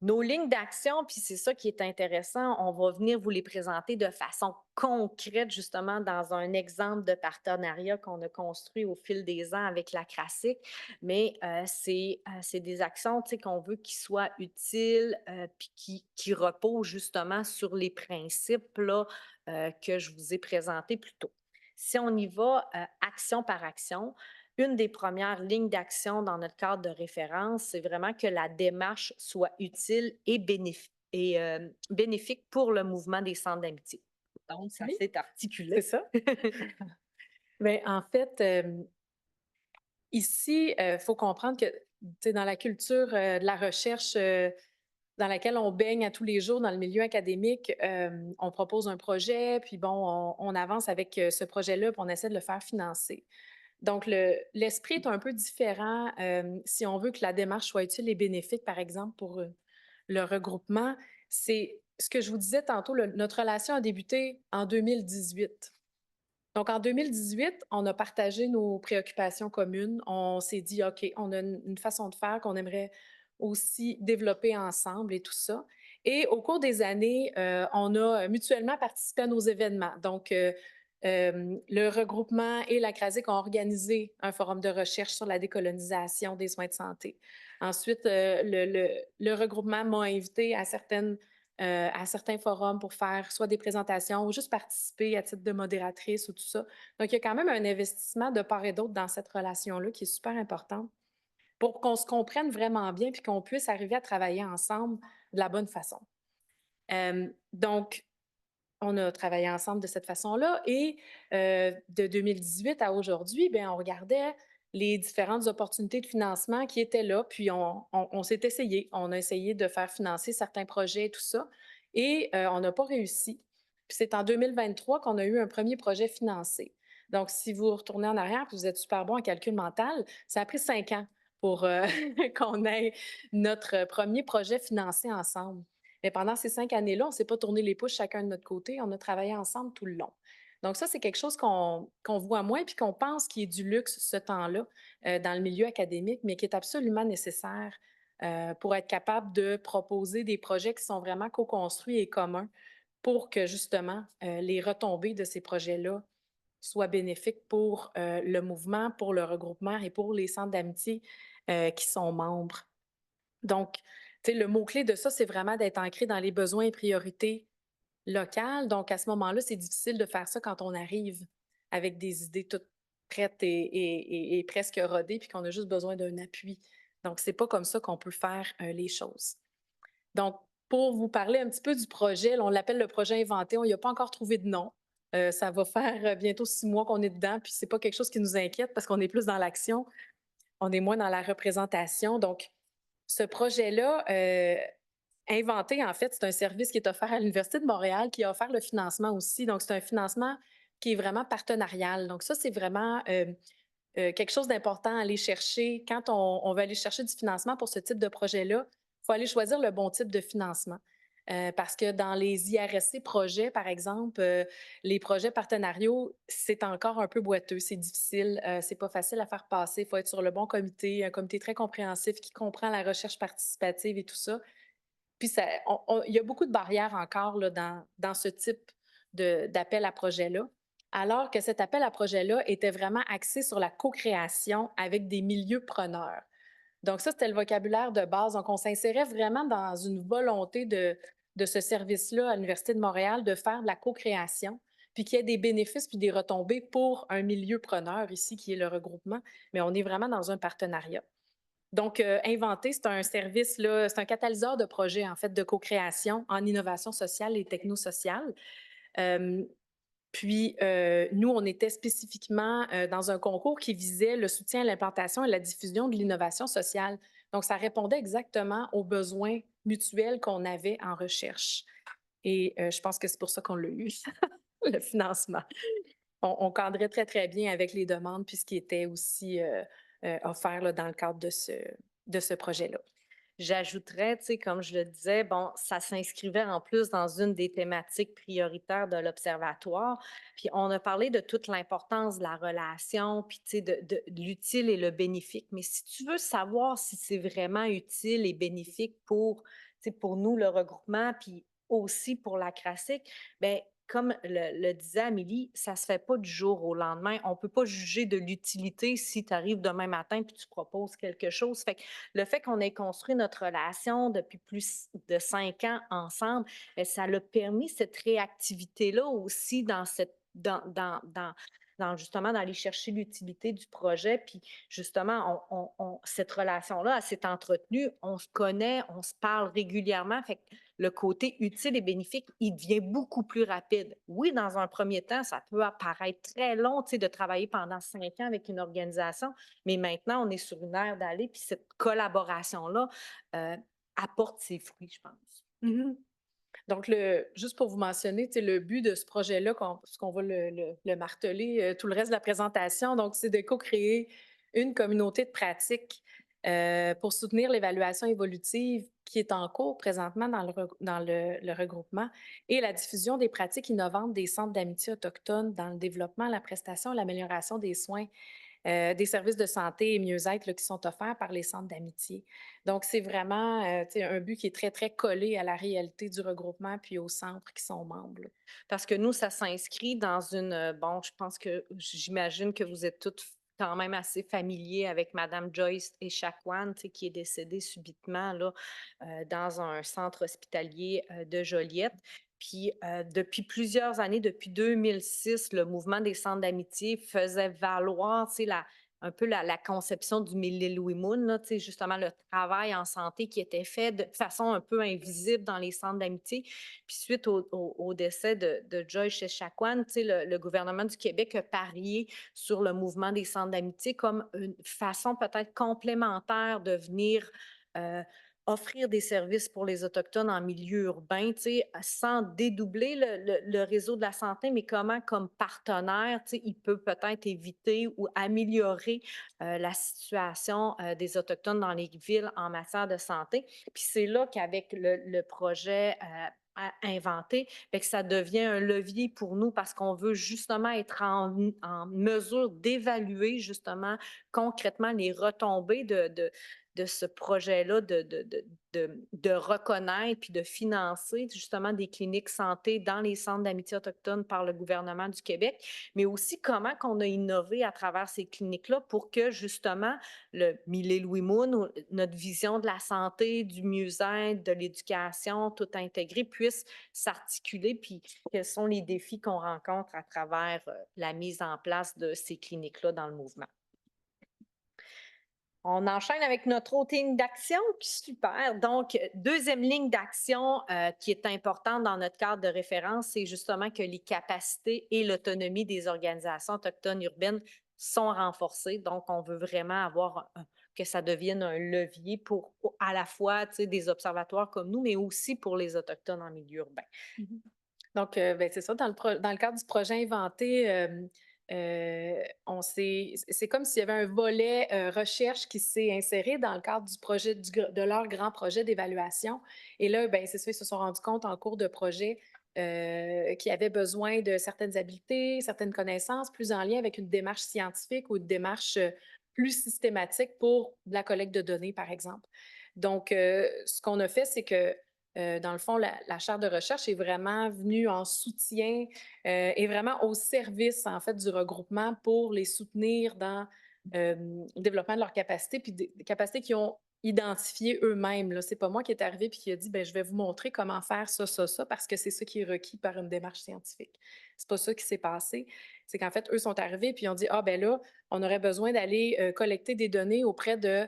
Nos lignes d'action, puis c'est ça qui est intéressant, on va venir vous les présenter de façon concrète, justement, dans un exemple de partenariat qu'on a construit au fil des ans avec la CRASIC. Mais c'est des actions, tu sais, qu'on veut qui soient utiles, puis qui reposent justement sur les principes là, que je vous ai présentés plus tôt. Si on y va action par action, une des premières lignes d'action dans notre cadre de référence, c'est vraiment que la démarche soit utile et bénéfique pour le mouvement des centres d'amitié. Donc, ça Oui, s'est c'est articulé. ça. Ben, en fait, ici, il faut comprendre que, tu sais, dans la culture de la recherche dans laquelle on baigne à tous les jours dans le milieu académique, on propose un projet, puis bon, on avance avec ce projet-là, puis on essaie de le faire financer. Donc, l'esprit est un peu différent si on veut que la démarche soit utile et bénéfique, par exemple, pour le regroupement. C'est ce que je vous disais tantôt, notre relation a débuté en 2018. Donc, en 2018, on a partagé nos préoccupations communes. On s'est dit, OK, on a une façon de faire qu'on aimerait aussi développer ensemble et tout ça. Et au cours des années, on a mutuellement participé à nos événements. Donc, le regroupement et la CRASIC ont organisé un forum de recherche sur la décolonisation des soins de santé. Ensuite, le regroupement m'a invité à certains forums pour faire soit des présentations ou juste participer à titre de modératrice ou tout ça. Donc, il y a quand même un investissement de part et d'autre dans cette relation-là qui est super importante pour qu'on se comprenne vraiment bien puis qu'on puisse arriver à travailler ensemble de la bonne façon. Donc, on a travaillé ensemble de cette façon-là et de 2018 à aujourd'hui, bien, on regardait les différentes opportunités de financement qui étaient là, puis on s'est essayé. On a essayé de faire financer certains projets et tout ça et on n'a pas réussi. Puis c'est en 2023 qu'on a eu un premier projet financé. Donc, si vous retournez en arrière puis vous êtes super bon en calcul mental, ça a pris 5 ans pour qu'on ait notre premier projet financé ensemble. Mais pendant ces 5 années-là, on ne s'est pas tourné les pouces chacun de notre côté. On a travaillé ensemble tout le long. Donc ça, c'est quelque chose qu'on voit moins puis qu'on pense qu'il est du luxe, ce temps-là, dans le milieu académique, mais qui est absolument nécessaire pour être capable de proposer des projets qui sont vraiment co-construits et communs pour que, justement, les retombées de ces projets-là soient bénéfiques pour le mouvement, pour le regroupement et pour les centres d'amitié qui sont membres. Donc, tu sais, le mot-clé de ça, c'est vraiment d'être ancré dans les besoins et priorités local. Donc, à ce moment-là, c'est difficile de faire ça quand on arrive avec des idées toutes prêtes et presque rodées, puis qu'on a juste besoin d'un appui. Donc, c'est pas comme ça qu'on peut faire les choses. Donc, pour vous parler un petit peu du projet, là, on l'appelle le projet Inventé. On n'y a pas encore trouvé de nom. Ça va faire bientôt 6 mois qu'on est dedans, puis c'est pas quelque chose qui nous inquiète parce qu'on est plus dans l'action, on est moins dans la représentation. Donc, ce projet-là, Inventé, en fait, c'est un service qui est offert à l'Université de Montréal, qui a offert le financement aussi. Donc, c'est un financement qui est vraiment partenarial. Donc, ça, c'est vraiment quelque chose d'important à aller chercher. Quand on veut aller chercher du financement pour ce type de projet-là, il faut aller choisir le bon type de financement. Parce que dans les IRSC projets, par exemple, les projets partenariaux, c'est encore un peu boiteux, c'est difficile, c'est pas facile à faire passer. Il faut être sur le bon comité, un comité très compréhensif qui comprend la recherche participative et tout ça. Puis il y a beaucoup de barrières encore là, dans ce type d'appel à projet-là, alors que cet appel à projet-là était vraiment axé sur la co-création avec des milieux preneurs. Donc ça, c'était le vocabulaire de base. Donc on s'insérait vraiment dans une volonté de ce service-là à l'Université de Montréal de faire de la co-création, puis qu'il y ait des bénéfices puis des retombées pour un milieu preneur ici, qui est le regroupement, mais on est vraiment dans un partenariat. Donc, Inventé, c'est un service, là, c'est un catalyseur de projets, en fait, de co-création en innovation sociale et technosociale. Euh, nous, on était spécifiquement dans un concours qui visait le soutien à l'implantation et la diffusion de l'innovation sociale. Donc, ça répondait exactement aux besoins mutuels qu'on avait en recherche. Et je pense que c'est pour ça qu'on l'a eu, le financement. On cadrait très, très bien avec les demandes puis ce qui était aussi offert là, dans le cadre de ce projet-là. J'ajouterais, tu sais, comme je le disais, bon, ça s'inscrivait en plus dans une des thématiques prioritaires de l'Observatoire. Puis on a parlé de toute l'importance de la relation, puis tu sais, de l'utile et le bénéfique. Mais si tu veux savoir si c'est vraiment utile et bénéfique pour, tu sais, pour nous, le regroupement, puis aussi pour la CRASIC, bien, comme le disait Amélie, ça ne se fait pas du jour au lendemain. On ne peut pas juger de l'utilité si tu arrives demain matin puis tu proposes quelque chose. Fait que le fait qu'on ait construit notre relation depuis plus de 5 ans ensemble, bien, ça l'a permis cette réactivité-là aussi justement d'aller chercher l'utilité du projet. Puis justement, cette relation-là, elle s'est entretenue, on se connaît, on se parle régulièrement. Fait que le côté utile et bénéfique, il devient beaucoup plus rapide. Oui, dans un premier temps, ça peut apparaître très long, tu sais, de travailler pendant 5 ans avec une organisation, mais maintenant, on est sur une ère d'aller, puis cette collaboration-là apporte ses fruits, je pense. Mm-hmm. Donc, juste pour vous mentionner, le but de ce projet-là, parce qu'on va le marteler tout le reste de la présentation, donc c'est de co-créer une communauté de pratique pour soutenir l'évaluation évolutive qui est en cours présentement dans le regroupement et la diffusion des pratiques innovantes des centres d'amitié autochtones dans le développement, la prestation et l'amélioration des soins des services de santé et mieux-être là, qui sont offerts par les centres d'amitié. Donc, c'est vraiment un but qui est très, très collé à la réalité du regroupement puis aux centres qui sont membres. Là. Parce que nous, ça s'inscrit dans bon, je pense que j'imagine que vous êtes toutes quand même assez familiers avec Madame Joyce Echaquan, qui est décédée subitement là, dans un centre hospitalier de Joliette. Puis depuis plusieurs années, depuis 2006, le mouvement des centres d'amitié faisait valoir un peu la conception du Millilwimoun, là, justement le travail en santé qui était fait de façon un peu invisible dans les centres d'amitié. Puis suite au décès de Joyce Echaquan, le gouvernement du Québec a parié sur le mouvement des centres d'amitié comme une façon peut-être complémentaire de venir offrir des services pour les Autochtones en milieu urbain, sans dédoubler le réseau de la santé, mais comment, comme partenaire, il peut peut-être éviter ou améliorer la situation des Autochtones dans les villes en matière de santé. Puis c'est là qu'avec le projet à inventer, que ça devient un levier pour nous parce qu'on veut justement être en mesure d'évaluer justement concrètement les retombées de ce projet-là de reconnaître puis de financer justement des cliniques santé dans les centres d'amitié autochtone par le gouvernement du Québec, mais aussi comment qu'on a innové à travers ces cliniques-là pour que justement le Mille et Louis Moon, notre vision de la santé, du mieux-être, de l'éducation, tout intégré, puisse s'articuler, puis quels sont les défis qu'on rencontre à travers la mise en place de ces cliniques-là dans le mouvement. On enchaîne avec notre autre ligne d'action. Super. Donc, deuxième ligne d'action qui est importante dans notre cadre de référence, c'est justement que les capacités et l'autonomie des organisations autochtones urbaines sont renforcées. Donc, on veut vraiment avoir que ça devienne un levier pour à la fois des observatoires comme nous, mais aussi pour les Autochtones en milieu urbain. Donc, ben, c'est ça, dans le cadre du projet Inventé, c'est comme s'il y avait un volet recherche qui s'est inséré dans le cadre du projet de leur grand projet d'évaluation. Et là, ben, c'est ça, ils se sont rendus compte en cours de projet qu'ils avaient besoin de certaines habiletés, certaines connaissances, plus en lien avec une démarche scientifique ou une démarche plus systématique pour la collecte de données, par exemple. Donc, ce qu'on a fait, c'est que dans le fond, la chaire de recherche est vraiment venue en soutien et vraiment au service, en fait, du regroupement pour les soutenir dans le développement de leurs capacités, puis des capacités qu'ils ont identifiées eux-mêmes. Ce n'est pas moi qui est arrivé et qui a dit, ben, je vais vous montrer comment faire ça, ça, ça, parce que c'est ça qui est requis par une démarche scientifique. C'est pas ça qui s'est passé. C'est qu'en fait, eux sont arrivés puis ils ont dit, ah ben là, on aurait besoin d'aller collecter des données auprès de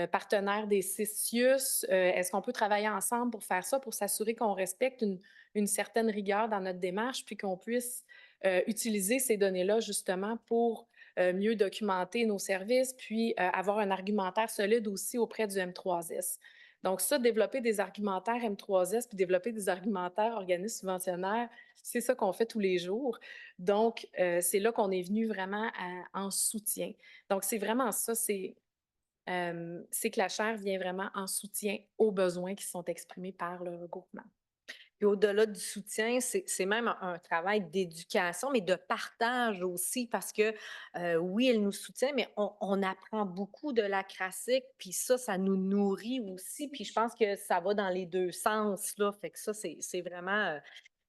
partenaires des CISIUS. Est-ce qu'on peut travailler ensemble pour faire ça, pour s'assurer qu'on respecte une certaine rigueur dans notre démarche, puis qu'on puisse utiliser ces données-là justement pour mieux documenter nos services, puis avoir un argumentaire solide aussi auprès du M3S. Donc ça, développer des argumentaires M3S, puis développer des argumentaires organismes subventionnaires, c'est ça qu'on fait tous les jours. Donc, c'est là qu'on est venu vraiment en soutien. Donc, c'est vraiment ça, c'est que la chaire vient vraiment en soutien aux besoins qui sont exprimés par le regroupement. Puis au-delà du soutien, c'est même un travail d'éducation, mais de partage aussi, parce que oui, elle nous soutient, mais on apprend beaucoup de la classique, puis ça nous nourrit aussi. Puis je pense que ça va dans les deux sens, là. Fait que ça, c'est vraiment,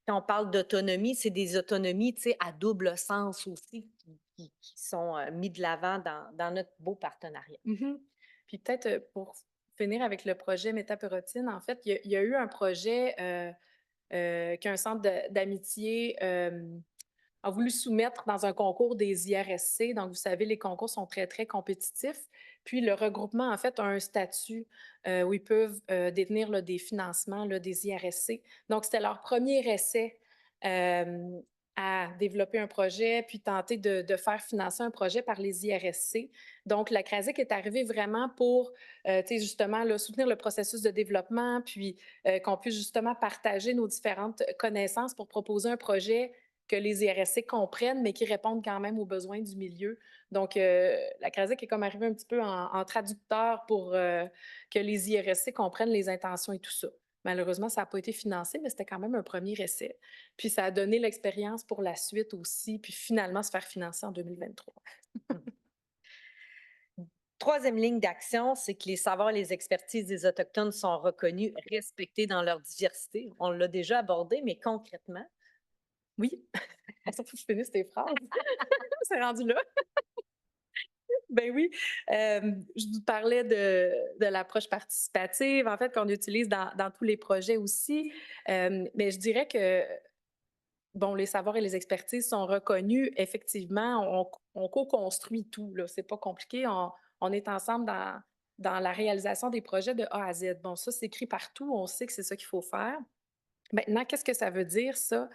quand on parle d'autonomie, c'est des autonomies, à double sens aussi, qui sont mis de l'avant dans notre beau partenariat. Puis peut-être pour finir avec le projet Métaperotine, en fait, il y a eu un projet qu'un centre d'amitié a voulu soumettre dans un concours des IRSC. Donc, vous savez, les concours sont très, très compétitifs. Puis, le regroupement, en fait, a un statut où ils peuvent détenir là, des financements là, des IRSC. Donc, c'était leur premier essai à développer un projet, puis tenter de faire financer un projet par les IRSC. Donc, la CRASIC est arrivée vraiment pour, justement, là, soutenir le processus de développement, puis qu'on puisse justement partager nos différentes connaissances pour proposer un projet que les IRSC comprennent, mais qui répondent quand même aux besoins du milieu. Donc, la CRASIC est comme arrivée un petit peu en traducteur pour que les IRSC comprennent les intentions et tout ça. Malheureusement, ça n'a pas été financé, mais c'était quand même un premier essai. Puis ça a donné l'expérience pour la suite aussi, puis finalement se faire financer en 2023. Troisième ligne d'action, c'est que les savoirs et les expertises des Autochtones sont reconnus, respectés dans leur diversité. On l'a déjà abordé, mais concrètement. Oui, ça faut que je finisse tes phrases. C'est rendu là. Ben oui, je vous parlais de l'approche participative, en fait, qu'on utilise dans tous les projets aussi. Mais je dirais que, bon, les savoirs et les expertises sont reconnus. Effectivement, on co-construit tout, là. C'est pas compliqué. On est ensemble dans la réalisation des projets de A à Z. Bon, ça, c'est écrit partout. On sait que c'est ça qu'il faut faire. Maintenant, qu'est-ce que ça veut dire, ça?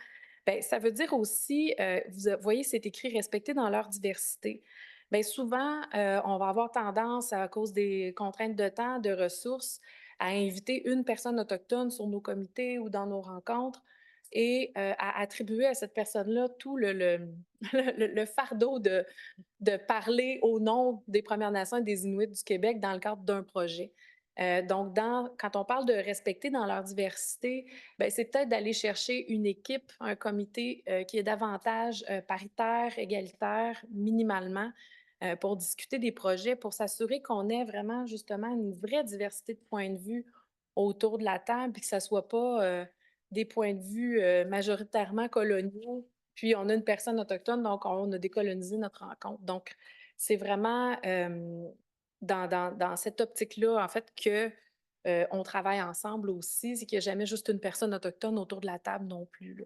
Bien, ça veut dire aussi, vous voyez, c'est écrit respecter dans leur diversité. Bien, souvent, on va avoir tendance, à cause des contraintes de temps, de ressources, à inviter une personne autochtone sur nos comités ou dans nos rencontres et à attribuer à cette personne-là tout le fardeau de parler au nom des Premières Nations et des Inuits du Québec dans le cadre d'un projet. Donc, quand on parle de respecter dans leur diversité, ben, c'est peut-être d'aller chercher une équipe, un comité qui est davantage paritaire, égalitaire, minimalement, pour discuter des projets, pour s'assurer qu'on ait vraiment justement une vraie diversité de points de vue autour de la table, puis que ça soit pas des points de vue majoritairement coloniaux, puis on a une personne autochtone, donc on a décolonisé notre rencontre. Donc, c'est vraiment dans cette optique-là, en fait, que on travaille ensemble aussi, c'est qu'il n'y a jamais juste une personne autochtone autour de la table non plus, là.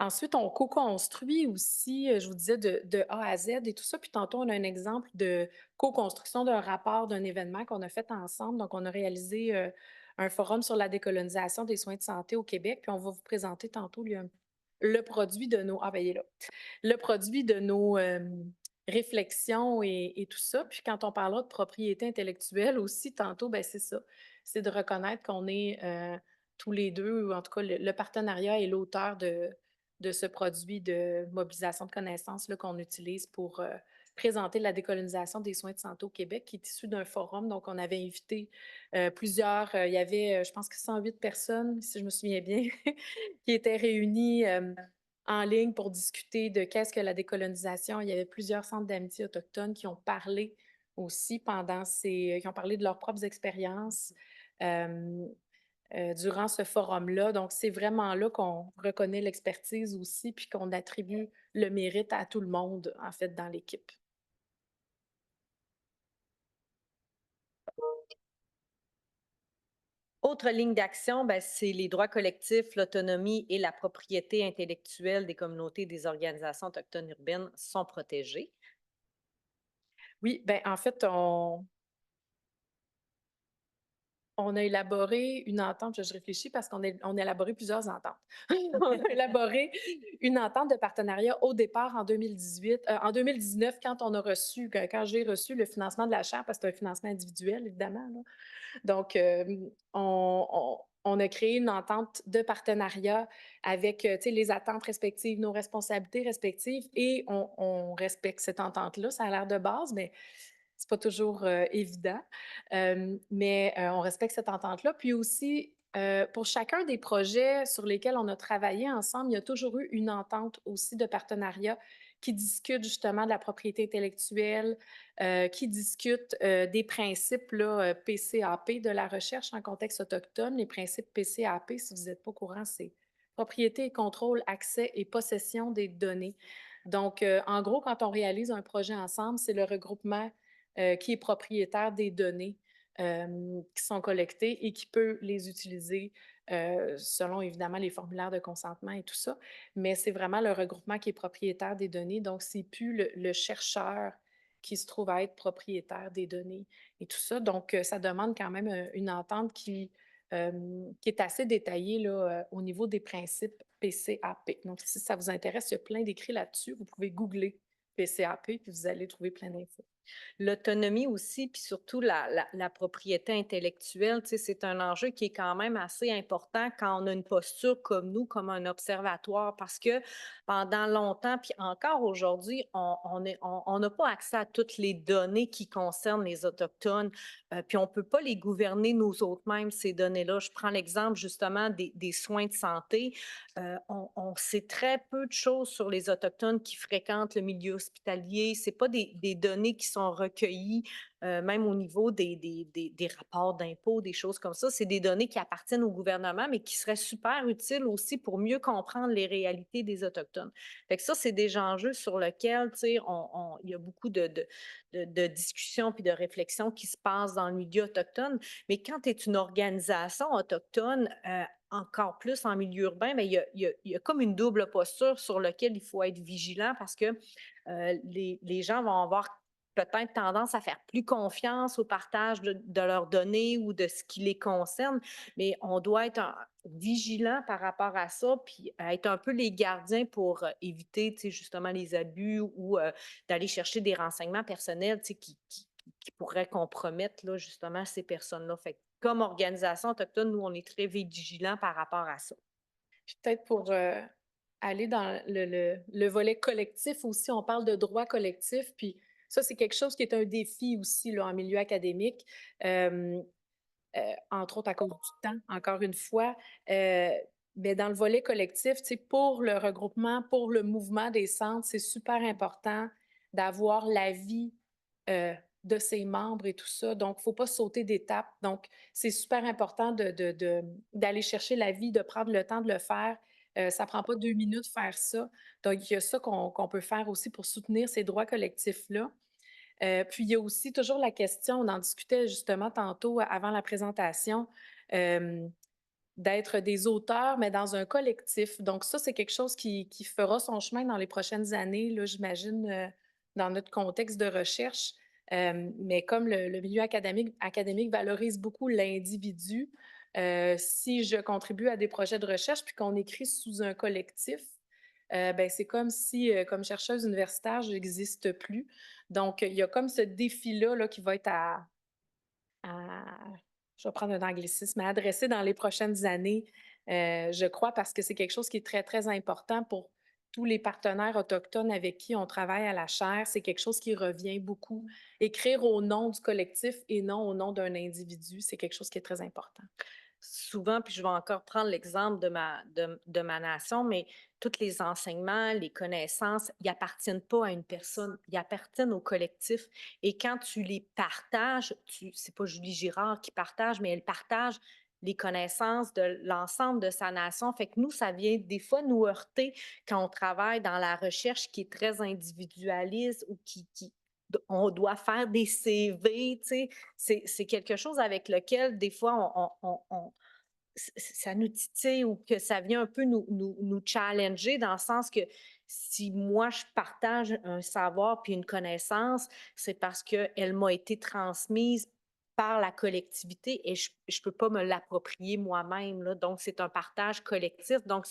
Ensuite, on co-construit aussi, je vous disais, de A à Z et tout ça. Puis tantôt, on a un exemple de co-construction d'un rapport d'un événement qu'on a fait ensemble. Donc, on a réalisé un forum sur la décolonisation des soins de santé au Québec. Puis on va vous présenter tantôt le produit de nos... Ah, ben, il est là. Le produit de nos réflexions et tout ça. Puis quand on parlera de propriété intellectuelle aussi, tantôt, ben, c'est ça. C'est de reconnaître qu'on est tous les deux, ou en tout cas le partenariat et l'auteur de ce produit de mobilisation de connaissances là, qu'on utilise pour présenter la décolonisation des soins de santé au Québec, qui est issu d'un forum. Donc, on avait invité plusieurs, il y avait, je pense que 108 personnes, si je me souviens bien, qui étaient réunies en ligne pour discuter de qu'est-ce que la décolonisation. Il y avait plusieurs centres d'amitié autochtones qui ont parlé aussi qui ont parlé de leurs propres expériences durant ce forum-là. Donc, c'est vraiment là qu'on reconnaît l'expertise aussi, puis qu'on attribue le mérite à tout le monde, en fait, dans l'équipe. Autre ligne d'action, ben, c'est les droits collectifs, l'autonomie et la propriété intellectuelle des communautés et des organisations autochtones urbaines sont protégées. Oui, ben en fait, on a élaboré une entente, je réfléchis parce on a élaboré plusieurs ententes. On a élaboré une entente de partenariat au départ en 2018, en 2019, quand j'ai reçu le financement de la chaire, parce que c'est un financement individuel, évidemment, là. Donc, on a créé une entente de partenariat avec, tu sais, les attentes respectives, nos responsabilités respectives, et on respecte cette entente-là. Ça a l'air de base, mais c'est pas toujours évident. Mais on respecte cette entente-là. Puis aussi, pour chacun des projets sur lesquels on a travaillé ensemble, il y a toujours eu une entente aussi de partenariat qui discute justement de la propriété intellectuelle, qui discute des principes là, PCAP de la recherche en contexte autochtone. Les principes PCAP, si vous n'êtes pas au courant, c'est propriété et contrôle, accès et possession des données. Donc, en gros, quand on réalise un projet ensemble, c'est le regroupement qui est propriétaire des données qui sont collectées et qui peut les utiliser selon évidemment les formulaires de consentement et tout ça. Mais c'est vraiment le regroupement qui est propriétaire des données. Donc, c'est plus le chercheur qui se trouve à être propriétaire des données et tout ça. Donc, ça demande quand même une entente qui est assez détaillée là, au niveau des principes PCAP. Donc, si ça vous intéresse, il y a plein d'écrits là-dessus. Vous pouvez googler PCAP puis vous allez trouver plein d'infos. L'autonomie aussi, puis surtout la propriété intellectuelle, tu sais, c'est un enjeu qui est quand même assez important quand on a une posture comme nous, comme un observatoire, parce que pendant longtemps, puis encore aujourd'hui, on n'a pas accès à toutes les données qui concernent les Autochtones, puis on ne peut pas les gouverner nous autres mêmes, ces données-là. Je prends l'exemple justement des soins de santé. On sait très peu de choses sur les Autochtones qui fréquentent le milieu hospitalier. Ce n'est pas des données qui sont recueillies, même au niveau des rapports d'impôts, des choses comme ça. C'est des données qui appartiennent au gouvernement, mais qui seraient super utiles aussi pour mieux comprendre les réalités des Autochtones. Fait que ça, c'est des enjeux sur lesquels, tu sais, il y a beaucoup de discussions puis de réflexions qui se passent dans le milieu autochtone. Mais quand tu es une organisation autochtone, encore plus en milieu urbain, mais il y a comme une double posture sur laquelle il faut être vigilant parce que les gens vont avoir peut-être tendance à faire plus confiance au partage de leurs données ou de ce qui les concerne, mais on doit être vigilant par rapport à ça, puis être un peu les gardiens pour éviter, tu sais, justement les abus ou d'aller chercher des renseignements personnels, tu sais, qui pourraient compromettre là, justement ces personnes-là. Fait que, comme organisation autochtone, nous, on est très vigilants par rapport à ça. Puis peut-être pour aller dans le volet collectif aussi, on parle de droit collectif, puis ça, c'est quelque chose qui est un défi aussi là, en milieu académique, entre autres à cause du temps, encore une fois. Mais dans le volet collectif, pour le regroupement, pour le mouvement des centres, c'est super important d'avoir l'avis de ses membres et tout ça. Donc, il ne faut pas sauter d'étape. Donc, c'est super important d'aller chercher l'avis, de prendre le temps de le faire. Ça ne prend pas 2 minutes faire ça. Donc, il y a ça qu'on peut faire aussi pour soutenir ces droits collectifs-là. Puis, il y a aussi toujours la question, on en discutait justement tantôt avant la présentation, euh, d'être des auteurs, mais dans un collectif. Donc ça, c'est quelque chose qui fera son chemin dans les prochaines années, là, j'imagine, dans notre contexte de recherche. Mais comme le milieu académique valorise beaucoup l'individu, si je contribue à des projets de recherche puis qu'on écrit sous un collectif, ben, c'est comme si, comme chercheuse universitaire, je n'existe plus. Donc, il y a comme ce défi-là là, qui va être à je vais prendre un anglicisme, à adresser dans les prochaines années, je crois, parce que c'est quelque chose qui est très, très important pour tous les partenaires autochtones avec qui on travaille à la chaire. C'est quelque chose qui revient beaucoup. Écrire au nom du collectif et non au nom d'un individu, c'est quelque chose qui est très important. Souvent, puis je vais encore prendre l'exemple de ma nation, mais tous les enseignements, les connaissances, ils appartiennent pas à une personne, ils appartiennent au collectif. Et quand tu les partages, c'est pas Julie Girard qui partage, mais elle partage les connaissances de l'ensemble de sa nation. Fait que nous, ça vient des fois nous heurter quand on travaille dans la recherche qui est très individualiste ou on doit faire des CV, tu sais. C'est quelque chose avec lequel, des fois, ça nous titille ou que ça vient un peu nous challenger dans le sens que si moi, je partage un savoir puis une connaissance, c'est parce qu'elle m'a été transmise par la collectivité et je ne peux pas me l'approprier moi-même, là. Donc, c'est un partage collectif. Donc,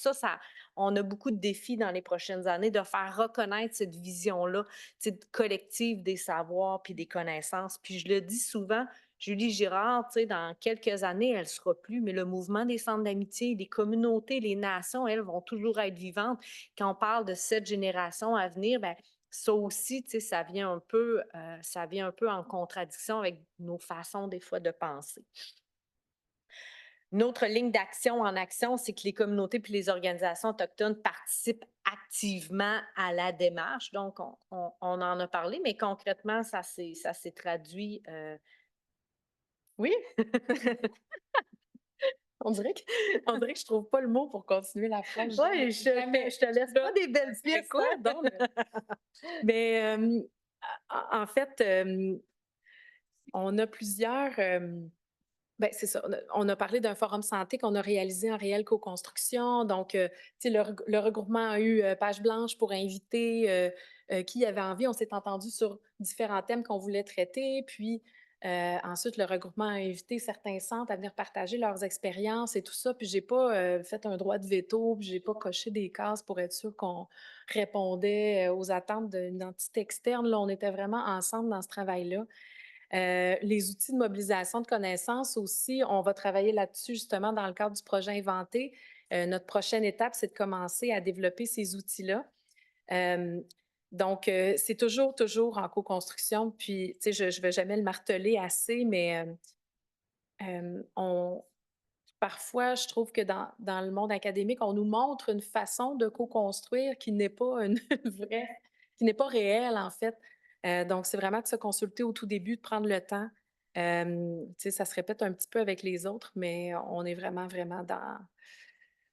on a beaucoup de défis dans les prochaines années de faire reconnaître cette vision-là, tu sais, collective des savoirs puis des connaissances. Puis je le dis souvent, Julie Girard, tu sais, dans quelques années, elle ne sera plus, mais le mouvement des centres d'amitié, les communautés, les nations, elles vont toujours être vivantes. Quand on parle de cette génération à venir, ben, ça aussi, tu sais, ça vient un peu en contradiction avec nos façons des fois de penser. Une autre ligne d'action en action, c'est que les communautés puis les organisations autochtones participent activement à la démarche. Donc, on en a parlé, mais concrètement, ça s'est traduit. Oui, on dirait que je trouve pas le mot pour continuer la phrase. Oui, je te laisse pas des belles C'est pistes, quoi hein? donc? Mais en fait, on a plusieurs. Ben, c'est ça. On a parlé d'un forum santé qu'on a réalisé en réelle co-construction. Donc, tu sais, le regroupement a eu page blanche pour inviter qui avait envie. On s'est entendu sur différents thèmes qu'on voulait traiter. Puis, ensuite, le regroupement a invité certains centres à venir partager leurs expériences et tout ça. Puis, j'ai pas fait un droit de veto, puis j'ai pas coché des cases pour être sûr qu'on répondait aux attentes d'une entité externe. Là, on était vraiment ensemble dans ce travail-là. Les outils de mobilisation de connaissances aussi, on va travailler là-dessus justement dans le cadre du projet Inventé. Notre prochaine étape, c'est de commencer à développer ces outils-là. Euh, donc, c'est toujours en co-construction. Puis, tu sais, je ne vais jamais le marteler assez, mais parfois, je trouve que dans le monde académique, on nous montre une façon de co-construire qui n'est pas une vraie, qui n'est pas réelle, en fait. Donc, c'est vraiment de se consulter au tout début, de prendre le temps. Tu sais, ça se répète un petit peu avec les autres, mais on est vraiment, vraiment dans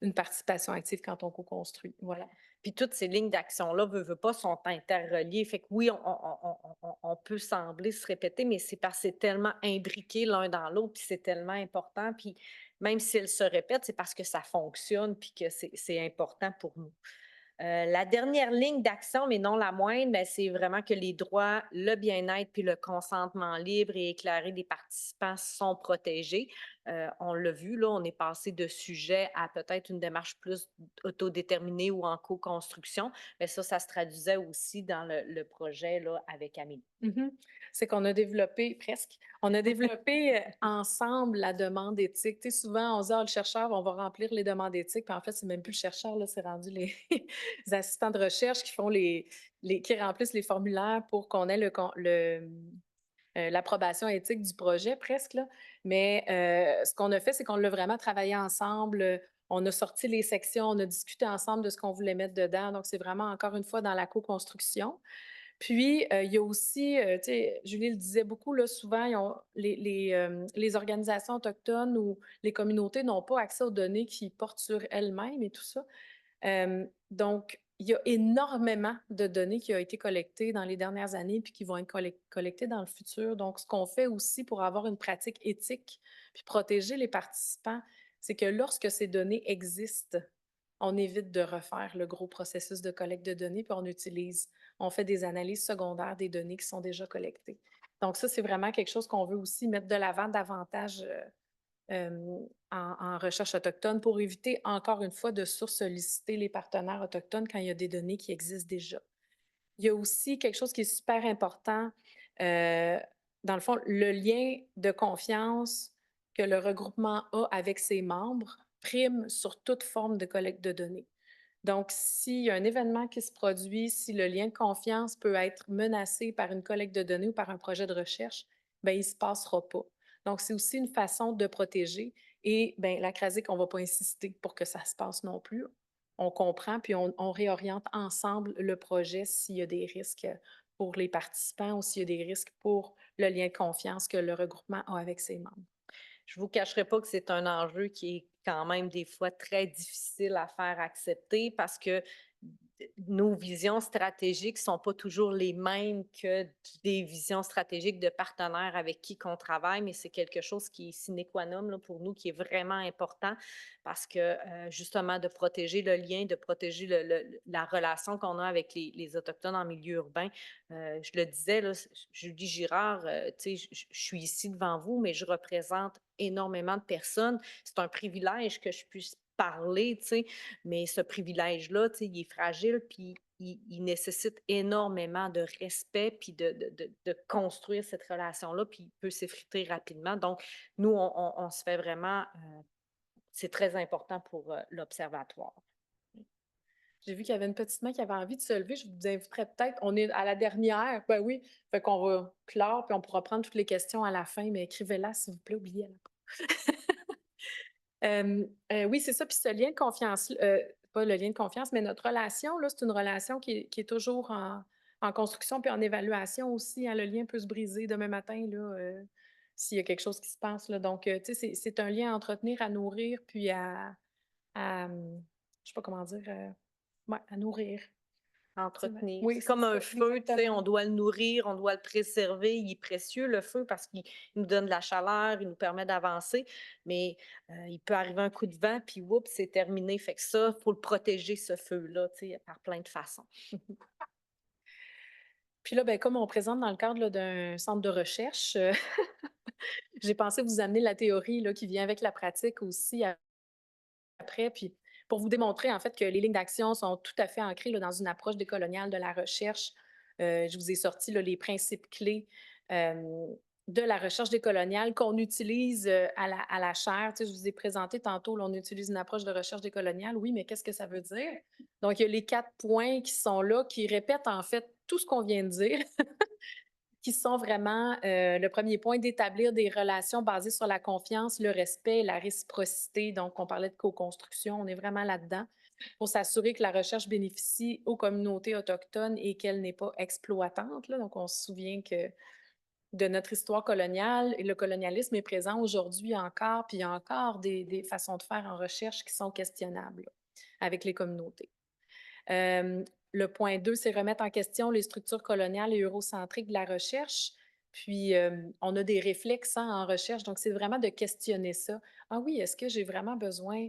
une participation active quand on co-construit. Voilà. Puis toutes ces lignes d'action-là, veut pas, sont interreliées. Fait que oui, on peut sembler se répéter, mais c'est parce que c'est tellement imbriqué l'un dans l'autre, puis c'est tellement important. Puis même si elles se répètent, c'est parce que ça fonctionne, puis que c'est important pour nous. La dernière ligne d'action, mais non la moindre, ben, c'est vraiment que les droits, le bien-être puis le consentement libre et éclairé des participants sont protégés. On l'a vu, là, on est passé de sujet à peut-être une démarche plus autodéterminée ou en co-construction, mais ça se traduisait aussi dans le projet là, avec Amélie. Mhm. C'est qu'on a développé, presque, on a développé ensemble la demande éthique. Tu sais, souvent, on se dit, ah, le chercheur, on va remplir les demandes éthiques. Puis en fait, c'est même plus le chercheur, là, c'est rendu les, les assistants de recherche qui font qui remplissent les formulaires pour qu'on ait l'approbation éthique du projet, presque. Là. Mais ce qu'on a fait, c'est qu'on l'a vraiment travaillé ensemble. On a sorti les sections, on a discuté ensemble de ce qu'on voulait mettre dedans. Donc, c'est vraiment, encore une fois, dans la co-construction. Puis, il y a aussi, tu sais, Julie le disait beaucoup, là, souvent, les organisations autochtones ou les communautés n'ont pas accès aux données qu'ils portent sur elles-mêmes et tout ça. Donc, il y a énormément de données qui ont été collectées dans les dernières années puis qui vont être collectées dans le futur. Donc, ce qu'on fait aussi pour avoir une pratique éthique puis protéger les participants, c'est que lorsque ces données existent, on évite de refaire le gros processus de collecte de données, puis on fait des analyses secondaires des données qui sont déjà collectées. Donc ça, c'est vraiment quelque chose qu'on veut aussi mettre de l'avant davantage en recherche autochtone pour éviter, encore une fois, de sursolliciter les partenaires autochtones quand il y a des données qui existent déjà. Il y a aussi quelque chose qui est super important, euh, dans le fond, le lien de confiance que le regroupement a avec ses membres prime sur toute forme de collecte de données. Donc, s'il y a un événement qui se produit, si le lien de confiance peut être menacé par une collecte de données ou par un projet de recherche, ben il ne se passera pas. Donc, c'est aussi une façon de protéger. Et ben, la CRASIC, on ne va pas insister pour que ça se passe non plus. On comprend, puis on réoriente ensemble le projet s'il y a des risques pour les participants ou s'il y a des risques pour le lien de confiance que le regroupement a avec ses membres. Je ne vous cacherai pas que c'est un enjeu qui est quand même des fois très difficile à faire accepter parce que nos visions stratégiques ne sont pas toujours les mêmes que des visions stratégiques de partenaires avec qui on travaille, mais c'est quelque chose qui est sine qua non là, pour nous, qui est vraiment important parce que justement de protéger le lien, de protéger la relation qu'on a avec les Autochtones en milieu urbain. Je le disais, là, Julie Girard, je suis ici devant vous, mais je représente énormément de personnes. C'est un privilège que je puisse parler, mais ce privilège-là, il est fragile, puis il nécessite énormément de respect, puis de construire cette relation-là, puis il peut s'effriter rapidement. Donc, nous, on se fait vraiment, c'est très important pour l'Observatoire. J'ai vu qu'il y avait une petite main qui avait envie de se lever. Je vous inviterais peut-être, on est à la dernière, ben oui, fait qu'on va clore, puis on pourra prendre toutes les questions à la fin, mais écrivez-la, s'il vous plaît, oubliez-la pas. Oui, c'est ça, puis ce lien de confiance, pas le lien de confiance, mais notre relation, là, c'est une relation qui est toujours en construction puis en évaluation aussi, hein. Le lien peut se briser demain matin, là, s'il y a quelque chose qui se passe, là. Donc, tu sais, c'est un lien à entretenir, à nourrir, puis je sais pas comment dire, ouais, à nourrir. Entretenir. Oui, C'est c'est comme un ça, feu, exactement. on doit le nourrir, on doit le préserver. Il est précieux, le feu, parce qu'il nous donne de la chaleur, il nous permet d'avancer, mais il peut arriver un coup de vent, puis oups, c'est terminé. Fait que ça, il faut le protéger, ce feu-là, par plein de façons. Puis là, ben, comme on présente dans le cadre là, d'un centre de recherche, j'ai pensé vous amener la théorie là, qui vient avec la pratique aussi après, puis pour vous démontrer en fait que les lignes d'action sont tout à fait ancrées là, dans une approche décoloniale de la recherche. Je vous ai sorti là, les principes clés de la recherche décoloniale qu'on utilise à la chaire. Tu sais, je vous ai présenté tantôt, là, on utilise une approche de recherche décoloniale. Oui, mais qu'est-ce que ça veut dire? Donc, il y a les 4 points qui sont là, qui répètent en fait tout ce qu'on vient de dire. Qui sont vraiment le premier point, d'établir des relations basées sur la confiance, le respect et la réciprocité. Donc, on parlait de co-construction, on est vraiment là-dedans pour s'assurer que la recherche bénéficie aux communautés autochtones et qu'elle n'est pas exploitante, là. Donc, on se souvient que de notre histoire coloniale et le colonialisme est présent aujourd'hui encore, puis il y a encore des façons de faire en recherche qui sont questionnables là, avec les communautés. Le point 2, c'est remettre en question les structures coloniales et eurocentriques de la recherche. Puis, on a des réflexes hein, en recherche, donc c'est vraiment de questionner ça. Ah oui, est-ce que j'ai vraiment besoin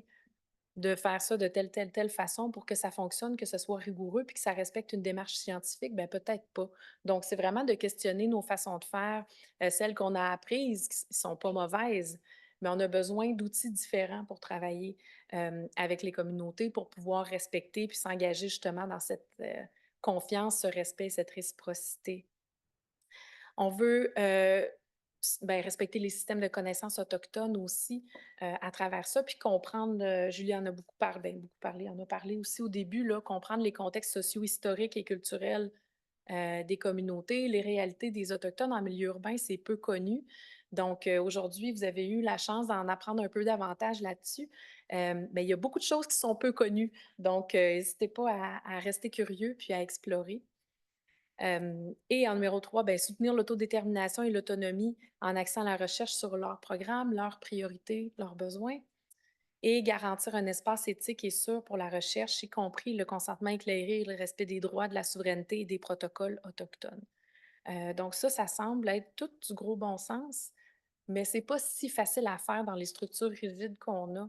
de faire ça de telle façon pour que ça fonctionne, que ce soit rigoureux, puis que ça respecte une démarche scientifique? Bien, peut-être pas. Donc, c'est vraiment de questionner nos façons de faire, celles qu'on a apprises, qui ne sont pas mauvaises, mais on a besoin d'outils différents pour travailler avec les communautés, pour pouvoir respecter puis s'engager justement dans cette confiance, ce respect, cette réciprocité. On veut respecter les systèmes de connaissances autochtones aussi à travers ça, puis comprendre, Julie en a beaucoup parlé, on a parlé aussi au début, là, comprendre les contextes socio-historiques et culturels des communautés, les réalités des Autochtones en milieu urbain, c'est peu connu. Donc, aujourd'hui, vous avez eu la chance d'en apprendre un peu davantage là-dessus. Mais il y a beaucoup de choses qui sont peu connues. Donc, n'hésitez pas à rester curieux puis à explorer. Et en numéro 3, ben, soutenir l'autodétermination et l'autonomie en axant la recherche sur leurs programmes, leurs priorités, leurs besoins et garantir un espace éthique et sûr pour la recherche, y compris le consentement éclairé et le respect des droits, de la souveraineté et des protocoles autochtones. Donc ça semble être tout du gros bon sens, mais c'est pas si facile à faire dans les structures rigides qu'on a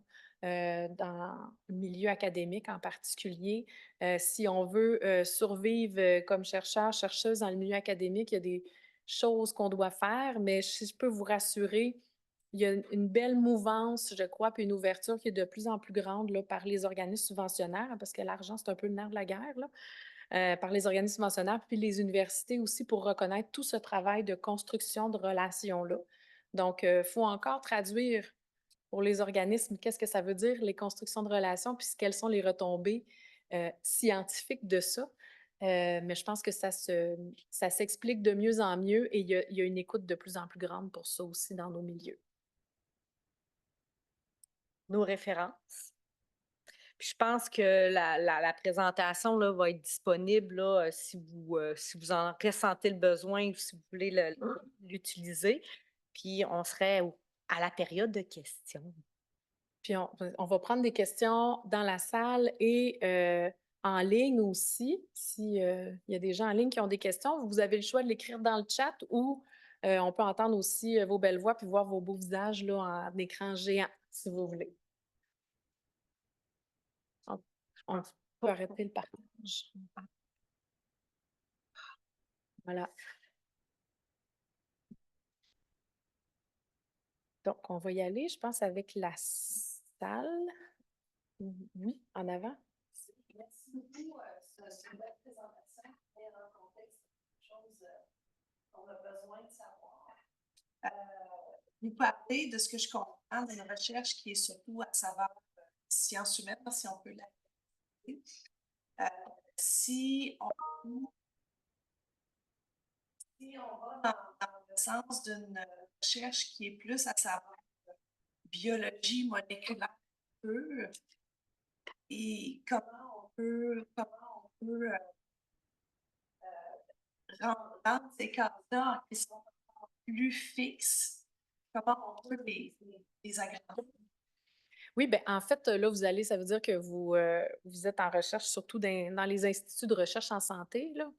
dans le milieu académique en particulier. Si on veut survivre comme chercheur, chercheuse dans le milieu académique, il y a des choses qu'on doit faire, mais si je peux vous rassurer, il y a une belle mouvance, je crois, puis une ouverture qui est de plus en plus grande là, par les organismes subventionnaires, hein, parce que l'argent, c'est un peu le nerf de la guerre, là, par les organismes subventionnaires, puis les universités aussi pour reconnaître tout ce travail de construction de relations-là. Donc, il faut encore traduire pour les organismes qu'est-ce que ça veut dire, les constructions de relations, puis quelles sont les retombées scientifiques de ça. Mais je pense que ça s'explique de mieux en mieux et il y a une écoute de plus en plus grande pour ça aussi dans nos milieux. Nos références. Puis je pense que la présentation là, va être disponible là, si vous en ressentez le besoin ou si vous voulez l'utiliser. Puis on serait à la période de questions. Puis on va prendre des questions dans la salle et en ligne aussi. S'il y a des gens en ligne qui ont des questions, vous avez le choix de l'écrire dans le chat ou on peut entendre aussi vos belles voix puis voir vos beaux visages là, en écran géant, si vous voulez. On peut arrêter le partage. Voilà. Donc, on va y aller, je pense, avec la salle. Oui, en avant. Merci beaucoup. C'est une belle présentation. Mais dans le contexte, c'est quelque chose qu'on a besoin de savoir. Vous parlez de ce que je comprends d'une recherche qui est surtout à saveur sciences humaines, si on peut l'appeler. Si on va dans le sens d'une recherche qui est plus à saveur biologie moléculaire pure, et comment on peut rendre ces cas-là qui sont plus fixes, comment on peut les agrandir? Oui, bien, en fait, là, ça veut dire que vous êtes en recherche surtout dans les instituts de recherche en santé, là.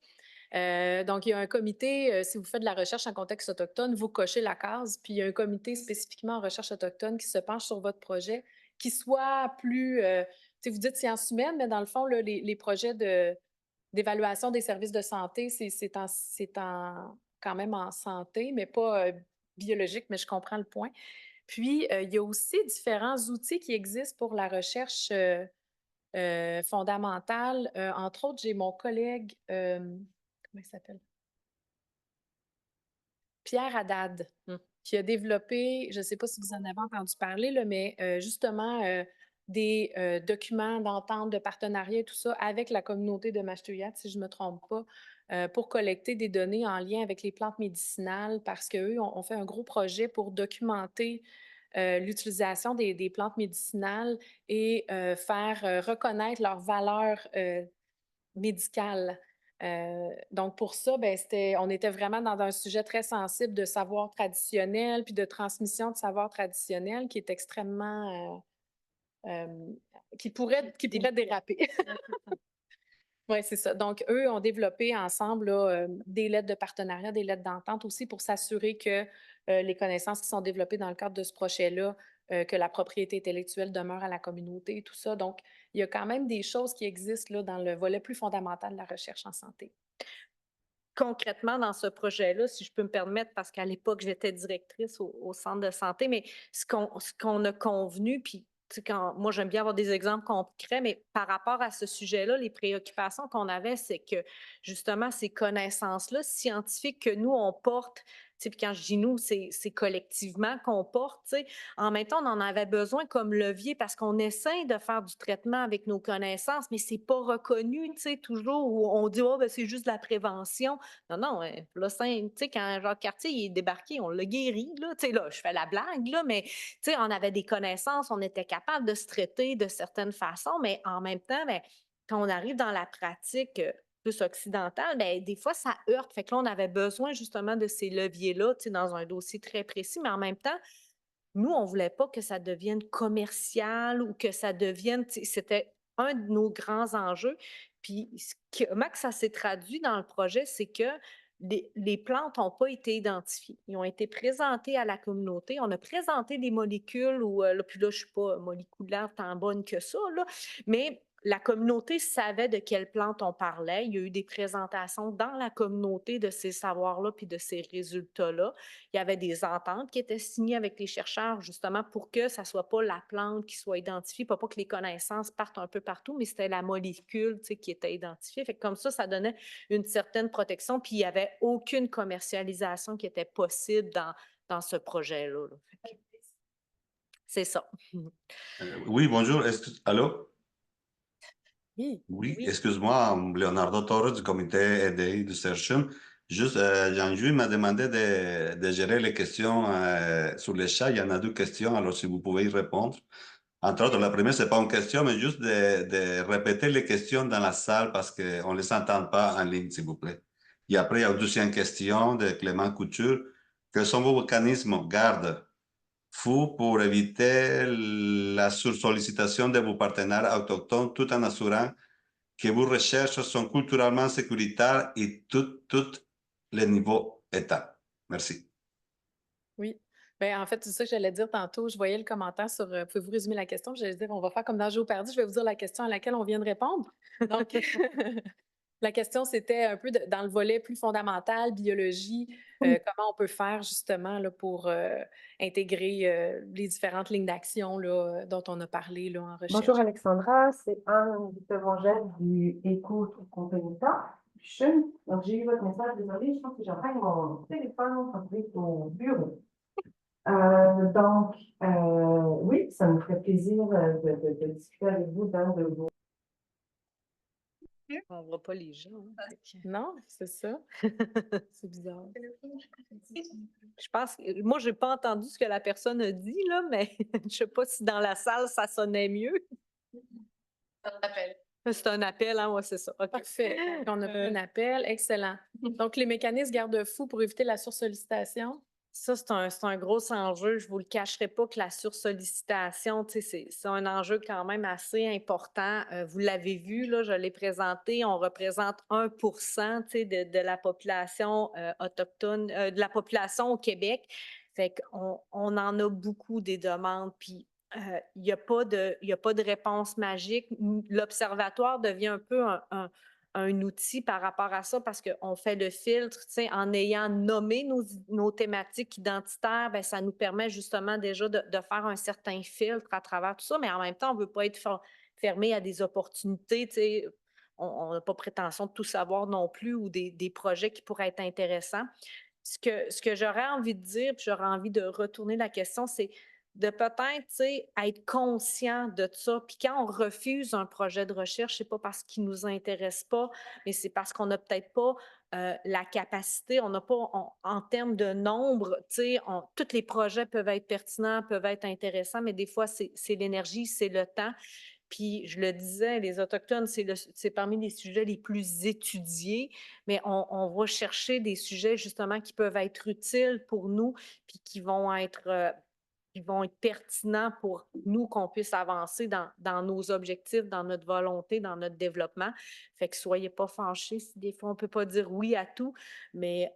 Donc, il y a un comité, si vous faites de la recherche en contexte autochtone, vous cochez la case, puis il y a un comité spécifiquement en recherche autochtone qui se penche sur votre projet, qui soit plus, tu sais, vous dites sciences humaines, mais dans le fond, là, les projets d'évaluation des services de santé, c'est quand même en santé, mais pas biologique, mais je comprends le point. Puis, il y a aussi différents outils qui existent pour la recherche fondamentale. Entre autres, j'ai mon collègue, comment il s'appelle? Pierre Haddad, qui a développé, je ne sais pas si vous en avez entendu parler, là, mais justement des documents d'entente, de partenariat et tout ça avec la communauté de Mashtuyat, si je ne me trompe pas, pour collecter des données en lien avec les plantes médicinales parce qu'eux ont fait un gros projet pour documenter l'utilisation des plantes médicinales et faire reconnaître leur valeur médicale. Donc, pour ça, ben, on était vraiment dans un sujet très sensible de savoir traditionnel puis de transmission de savoir traditionnel qui est extrêmement... qui pourrait déraper. Oui, c'est ça. Donc, eux ont développé ensemble là, des lettres de partenariat, des lettres d'entente aussi pour s'assurer que les connaissances qui sont développées dans le cadre de ce projet-là, que la propriété intellectuelle demeure à la communauté et tout ça. Donc, il y a quand même des choses qui existent là, dans le volet plus fondamental de la recherche en santé. Concrètement, dans ce projet-là, si je peux me permettre, parce qu'à l'époque, j'étais directrice au centre de santé, mais ce qu'on a convenu, puis moi, j'aime bien avoir des exemples concrets, mais par rapport à ce sujet-là, les préoccupations qu'on avait, c'est que justement, ces connaissances-là scientifiques que nous, on porte, puis quand je dis nous, c'est collectivement qu'on porte, en même temps, on en avait besoin comme levier parce qu'on essaie de faire du traitement avec nos connaissances, mais c'est pas reconnu, toujours, où on dit, oh, ben, c'est juste de la prévention. Non, non, là, quand Jacques Cartier est débarqué, on l'a guéri, là, je fais la blague, là, mais on avait des connaissances, on était capable de se traiter de certaines façons, mais en même temps, ben, quand on arrive dans la pratique, plus occidentale, bien, des fois, ça heurte. Fait que là, on avait besoin justement de ces leviers-là, tu sais, dans un dossier très précis, mais en même temps, nous, on ne voulait pas que ça devienne commercial ou que ça devienne, tu sais, c'était un de nos grands enjeux. Puis, comment que ça s'est traduit dans le projet, c'est que les plantes n'ont pas été identifiées. Ils ont été présentés à la communauté. On a présenté des molécules, ou là, puis là, je ne suis pas moléculaire tant bonne que ça, là, mais la communauté savait de quelles plantes on parlait. Il y a eu des présentations dans la communauté de ces savoirs-là puis de ces résultats-là. Il y avait des ententes qui étaient signées avec les chercheurs justement pour que ça ne soit pas la plante qui soit identifiée, pas que les connaissances partent un peu partout, mais c'était la molécule, tu sais, qui était identifiée. Fait que comme ça donnait une certaine protection, puis il n'y avait aucune commercialisation qui était possible dans ce projet-là, là. C'est ça. Oui, bonjour. Allô? Oui. Oui, Oui. excuse-moi, Leonardo Torres du comité EDI de Serchum. Juste, Jean-Jules m'a demandé de gérer les questions sur les chats. Il y en a 2 questions, alors si vous pouvez y répondre. Entre autres, la première, c'est pas une question, mais juste de répéter les questions dans la salle parce qu'on ne les entend pas en ligne, s'il vous plaît. Et après, il y a une deuxième question de Clément Couture. Quels sont vos mécanismes garde-fous pour éviter la sursollicitation de vos partenaires autochtones tout en assurant que vos recherches sont culturellement sécuritaires et tous les niveaux État? Merci. Oui. Ben, en fait, c'est ça que j'allais dire tantôt. Je voyais le commentaire sur pouvez-vous résumer la question? J'allais dire, on va faire comme dans Géopardy, je vais vous dire la question à laquelle on vient de répondre. Donc, la question, c'était un peu dans le volet plus fondamental, biologie, comment on peut faire justement là, pour intégrer les différentes lignes d'action là, dont on a parlé là, en recherche. Bonjour Alexandra, c'est Anne-Victor Angèle du Éco-Compagnitation. Donc j'ai eu votre message, désolée, je pense que j'entraîne mon téléphone au bureau. Oui, ça me ferait plaisir de discuter avec vous d'un de vos. On ne voit pas les gens. Hein. Non, c'est ça. C'est bizarre. Je pense que moi, je n'ai pas entendu ce que la personne a dit, là, mais je ne sais pas si dans la salle, ça sonnait mieux. C'est un appel. C'est un appel, hein, ouais, c'est ça. OK. Parfait. Donc, on a pris un appel. Excellent. Donc, les mécanismes garde-fous pour éviter la sursollicitation. Ça, c'est un gros enjeu. Je ne vous le cacherai pas que la sursollicitation, tu sais, c'est un enjeu quand même assez important. Vous l'avez vu, là, je l'ai présenté, on représente 1 tu sais, de la population autochtone, de la population au Québec. Fait qu'on en a beaucoup des demandes, puis il n'y a pas de réponse magique. L'observatoire devient un peu un outil par rapport à ça parce qu'on fait le filtre, tu sais, en ayant nommé nos thématiques identitaires, bien, ça nous permet justement déjà de faire un certain filtre à travers tout ça, mais en même temps, on ne veut pas être fermé à des opportunités, tu sais, on n'a pas prétention de tout savoir non plus ou des projets qui pourraient être intéressants. Ce que j'aurais envie de dire, puis j'aurais envie de retourner la question, c'est de peut-être, tu sais, être conscient de ça. Puis quand on refuse un projet de recherche, c'est pas parce qu'il nous intéresse pas, mais c'est parce qu'on n'a peut-être pas la capacité, on n'a pas, en termes de nombre, tu sais, tous les projets peuvent être pertinents, peuvent être intéressants, mais des fois, c'est l'énergie, c'est le temps. Puis, je le disais, les Autochtones, c'est parmi les sujets les plus étudiés, mais on va chercher des sujets justement qui peuvent être utiles pour nous, puis qui vont être pertinents pour nous, qu'on puisse avancer dans nos objectifs, dans notre volonté, dans notre développement. Fait que soyez pas fâchés si des fois on ne peut pas dire oui à tout, mais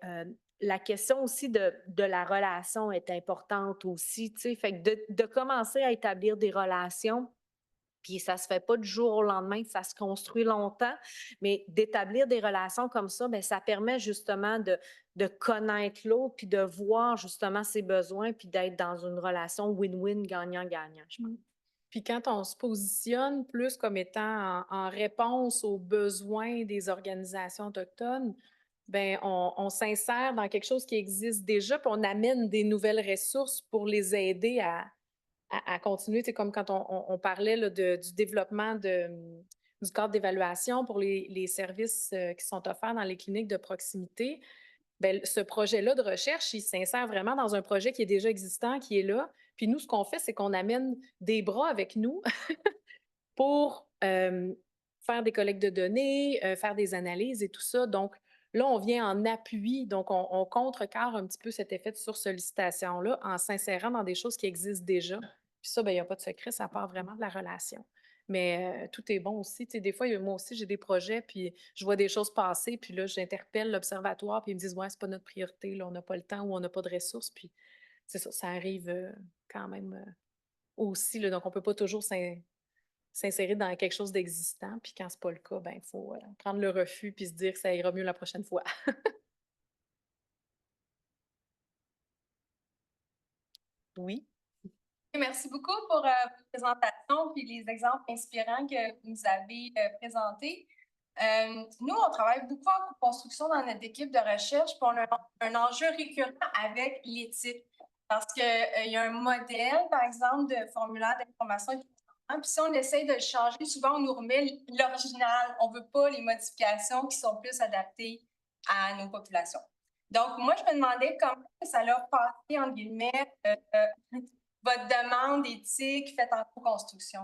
la question aussi de la relation est importante aussi, tu sais. Fait que de commencer à établir des relations. Puis ça ne se fait pas du jour au lendemain, ça se construit longtemps, mais d'établir des relations comme ça, bien, ça permet justement de connaître l'autre, puis de voir justement ses besoins, puis d'être dans une relation win-win, gagnant-gagnant, je pense. Puis quand on se positionne plus comme étant en réponse aux besoins des organisations autochtones, ben on s'insère dans quelque chose qui existe déjà, puis on amène des nouvelles ressources pour les aider à continuer. C'est comme quand on parlait là, du développement du cadre d'évaluation pour les services qui sont offerts dans les cliniques de proximité. Bien, ce projet-là de recherche, il s'insère vraiment dans un projet qui est déjà existant, qui est là. Puis nous, ce qu'on fait, c'est qu'on amène des bras avec nous pour faire des collectes de données, faire des analyses et tout ça. Donc, là, on vient en appui, donc on contrecarre un petit peu cet effet de sursollicitation-là en s'insérant dans des choses qui existent déjà. Puis ça, ben, il n'y a pas de secret, ça part vraiment de la relation. Mais tout est bon aussi. Tu sais, des fois, moi aussi, j'ai des projets, puis je vois des choses passer, puis là, j'interpelle l'observatoire, puis ils me disent, ouais, c'est pas notre priorité, là, on n'a pas le temps ou on n'a pas de ressources. Puis c'est ça, ça arrive quand même aussi. Là, donc, on peut pas toujours s'insérer dans quelque chose d'existant. Puis quand c'est pas le cas, ben, il faut prendre le refus puis se dire que ça ira mieux la prochaine fois. Oui. Merci beaucoup pour votre présentation et les exemples inspirants que vous nous avez présentés. Nous, on travaille beaucoup en co-construction dans notre équipe de recherche, puis on a un enjeu récurrent avec l'éthique. Parce qu'il y a un modèle, par exemple, de formulaire d'information et de consentement, puis si on essaye de le changer, souvent on nous remet l'original. On ne veut pas les modifications qui sont plus adaptées à nos populations. Donc, moi, je me demandais comment ça leur passé, entre guillemets, votre demande éthique faite en co-construction?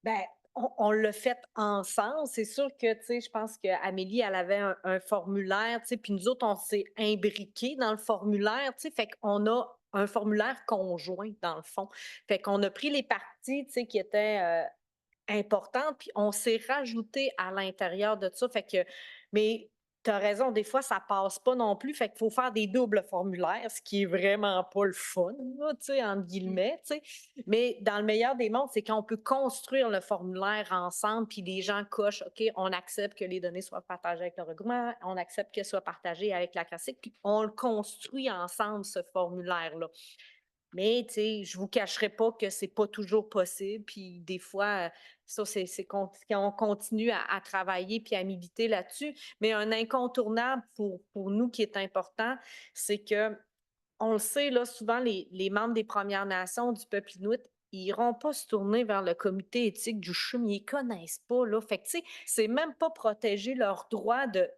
Ben, on l'a fait ensemble. C'est sûr que, tu sais, je pense qu'Amélie, elle avait un formulaire, tu sais, puis nous autres, on s'est imbriqués dans le formulaire, tu sais, fait qu'on a un formulaire conjoint, dans le fond. Fait qu'on a pris les parties, tu sais, qui étaient importantes, puis on s'est rajouté à l'intérieur de ça. Fait que, mais tu as raison, des fois, ça passe pas non plus. Fait qu'il faut faire des doubles formulaires, ce qui est vraiment pas le fun, là, tu sais, entre guillemets, tu sais. Mais dans le meilleur des mondes, c'est quand on peut construire le formulaire ensemble, puis les gens cochent, OK, on accepte que les données soient partagées avec le regroupement, on accepte qu'elles soient partagées avec la classique, puis on le construit ensemble, ce formulaire-là. Mais, tu sais, je vous cacherai pas que c'est pas toujours possible. Puis des fois, ça, on continue à travailler puis à militer là-dessus. Mais un incontournable pour nous qui est important, c'est que on le sait, là, souvent, les membres des Premières Nations, du peuple inuit, ils iront pas se tourner vers le comité éthique du CHUM. Ils ne connaissent pas, là. Fait que, tu sais, c'est même pas protéger leur droit de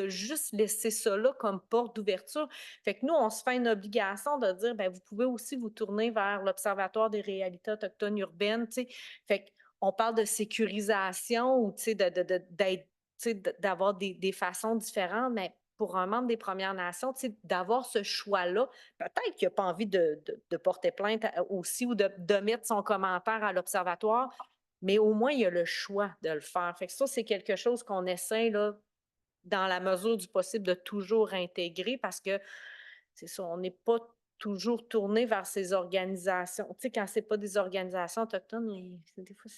juste laisser ça là comme porte d'ouverture. Fait que nous, on se fait une obligation de dire, ben vous pouvez aussi vous tourner vers l'Observatoire des réalités autochtones urbaines, tu sais. Fait qu'on parle de sécurisation ou, tu sais, d'être, tu sais, d'avoir des façons différentes, mais pour un membre des Premières Nations, tu sais, d'avoir ce choix-là, peut-être qu'il n'a pas envie de porter plainte aussi ou de mettre son commentaire à l'Observatoire, mais au moins, il y a le choix de le faire. Fait que ça, c'est quelque chose qu'on essaie, là, dans la mesure du possible, de toujours intégrer parce que, c'est ça, on n'est pas toujours tourné vers ces organisations. Tu sais, quand ce n'est pas des organisations autochtones, des fois,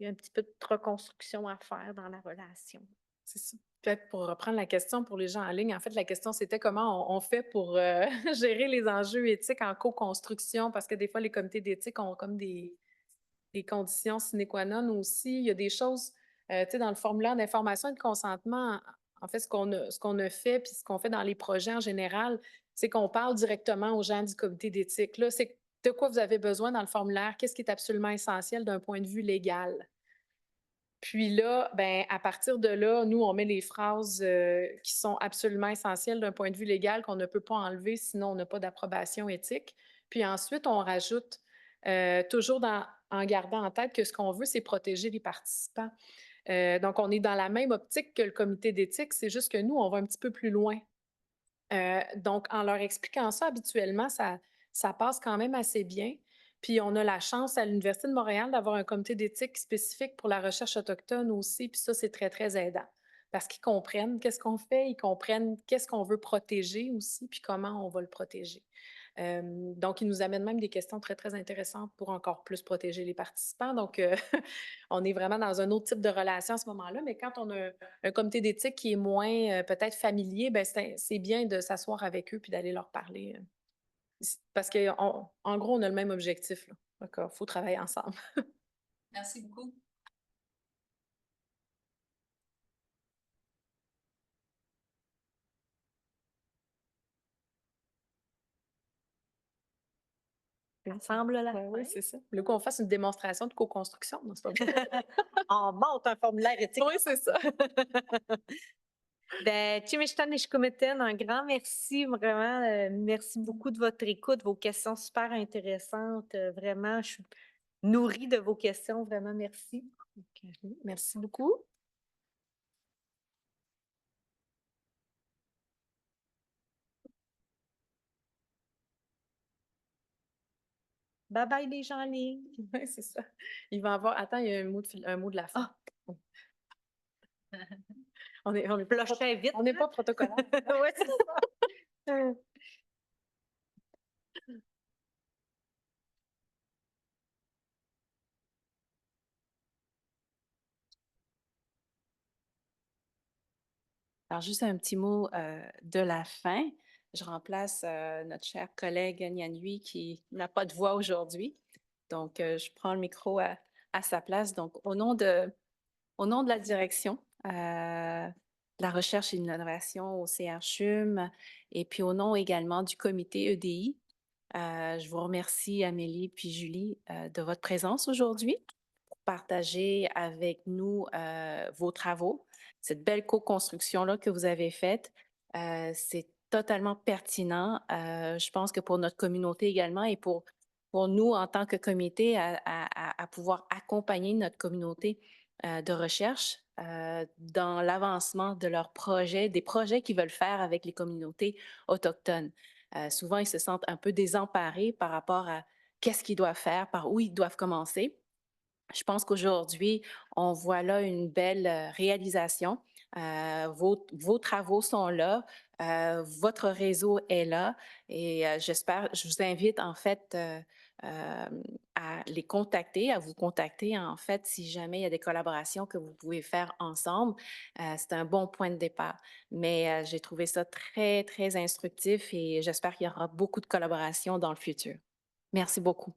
il y a un petit peu de reconstruction à faire dans la relation. C'est ça. Peut-être pour reprendre la question pour les gens en ligne, en fait, la question, c'était comment on fait pour gérer les enjeux éthiques en co-construction, parce que des fois, les comités d'éthique ont comme des conditions sine qua non aussi. Il y a des choses, tu sais, dans le formulaire d'information et de consentement, en fait, ce qu'on a fait, puis ce qu'on fait dans les projets en général, c'est qu'on parle directement aux gens du comité d'éthique. Là, c'est de quoi vous avez besoin dans le formulaire, qu'est-ce qui est absolument essentiel d'un point de vue légal. Puis là, ben, à partir de là, nous, on met les phrases qui sont absolument essentielles d'un point de vue légal qu'on ne peut pas enlever, sinon on n'a pas d'approbation éthique. Puis ensuite, on rajoute, toujours en gardant en tête que ce qu'on veut, c'est protéger les participants. Donc, on est dans la même optique que le comité d'éthique, c'est juste que nous, on va un petit peu plus loin. Donc, en leur expliquant ça, habituellement, ça passe quand même assez bien. Puis, on a la chance à l'Université de Montréal d'avoir un comité d'éthique spécifique pour la recherche autochtone aussi. Puis ça, c'est très, très aidant parce qu'ils comprennent qu'est-ce qu'on fait, ils comprennent qu'est-ce qu'on veut protéger aussi, puis comment on va le protéger. Donc, ils nous amènent même des questions très, très intéressantes pour encore plus protéger les participants. Donc, on est vraiment dans un autre type de relation à ce moment-là. Mais quand on a un comité d'éthique qui est moins peut-être familier, ben c'est bien de s'asseoir avec eux puis d'aller leur parler. Parce qu'en gros, on a le même objectif. Donc, il faut travailler ensemble. Merci beaucoup. Ensemble, la Oui, fin. c'est ça. Le coup, on fasse une démonstration de co-construction. Non, c'est pas vrai. On monte un formulaire éthique. Oui, c'est ça. Ben, Chimishtanishkumeten, un grand merci, vraiment. Merci beaucoup de votre écoute, vos questions super intéressantes. Vraiment, je suis nourrie de vos questions, vraiment, merci. OK. Merci beaucoup. Bye bye les gens en ligne. Oui, c'est ça. Il va avoir. Attends, il y a un mot de la fin. Ah! On est pas, Là, vite. on n'est pas protocolaire. Ouais, c'est ça. Alors, juste un petit mot de la fin. Je remplace notre cher collègue Nianui qui n'a pas de voix aujourd'hui. Donc, je prends le micro à sa place. Donc, au nom de la direction de la recherche et de l'innovation au CRCHUM et puis au nom également du comité EDI, je vous remercie, Amélie puis Julie, de votre présence aujourd'hui pour partager avec nous vos travaux, cette belle co-construction-là que vous avez faite. C'est totalement pertinent, je pense que pour notre communauté également et pour nous en tant que comité à pouvoir accompagner notre communauté de recherche dans l'avancement de leurs projets, des projets qu'ils veulent faire avec les communautés autochtones. Souvent, ils se sentent un peu désemparés par rapport à qu'est-ce qu'ils doivent faire, par où ils doivent commencer. Je pense qu'aujourd'hui, on voit là une belle réalisation. Vos travaux sont là, votre réseau est là et je vous invite en fait à les contacter, à vous contacter en fait si jamais il y a des collaborations que vous pouvez faire ensemble. C'est un bon point de départ. Mais j'ai trouvé ça très, très instructif et j'espère qu'il y aura beaucoup de collaborations dans le futur. Merci beaucoup.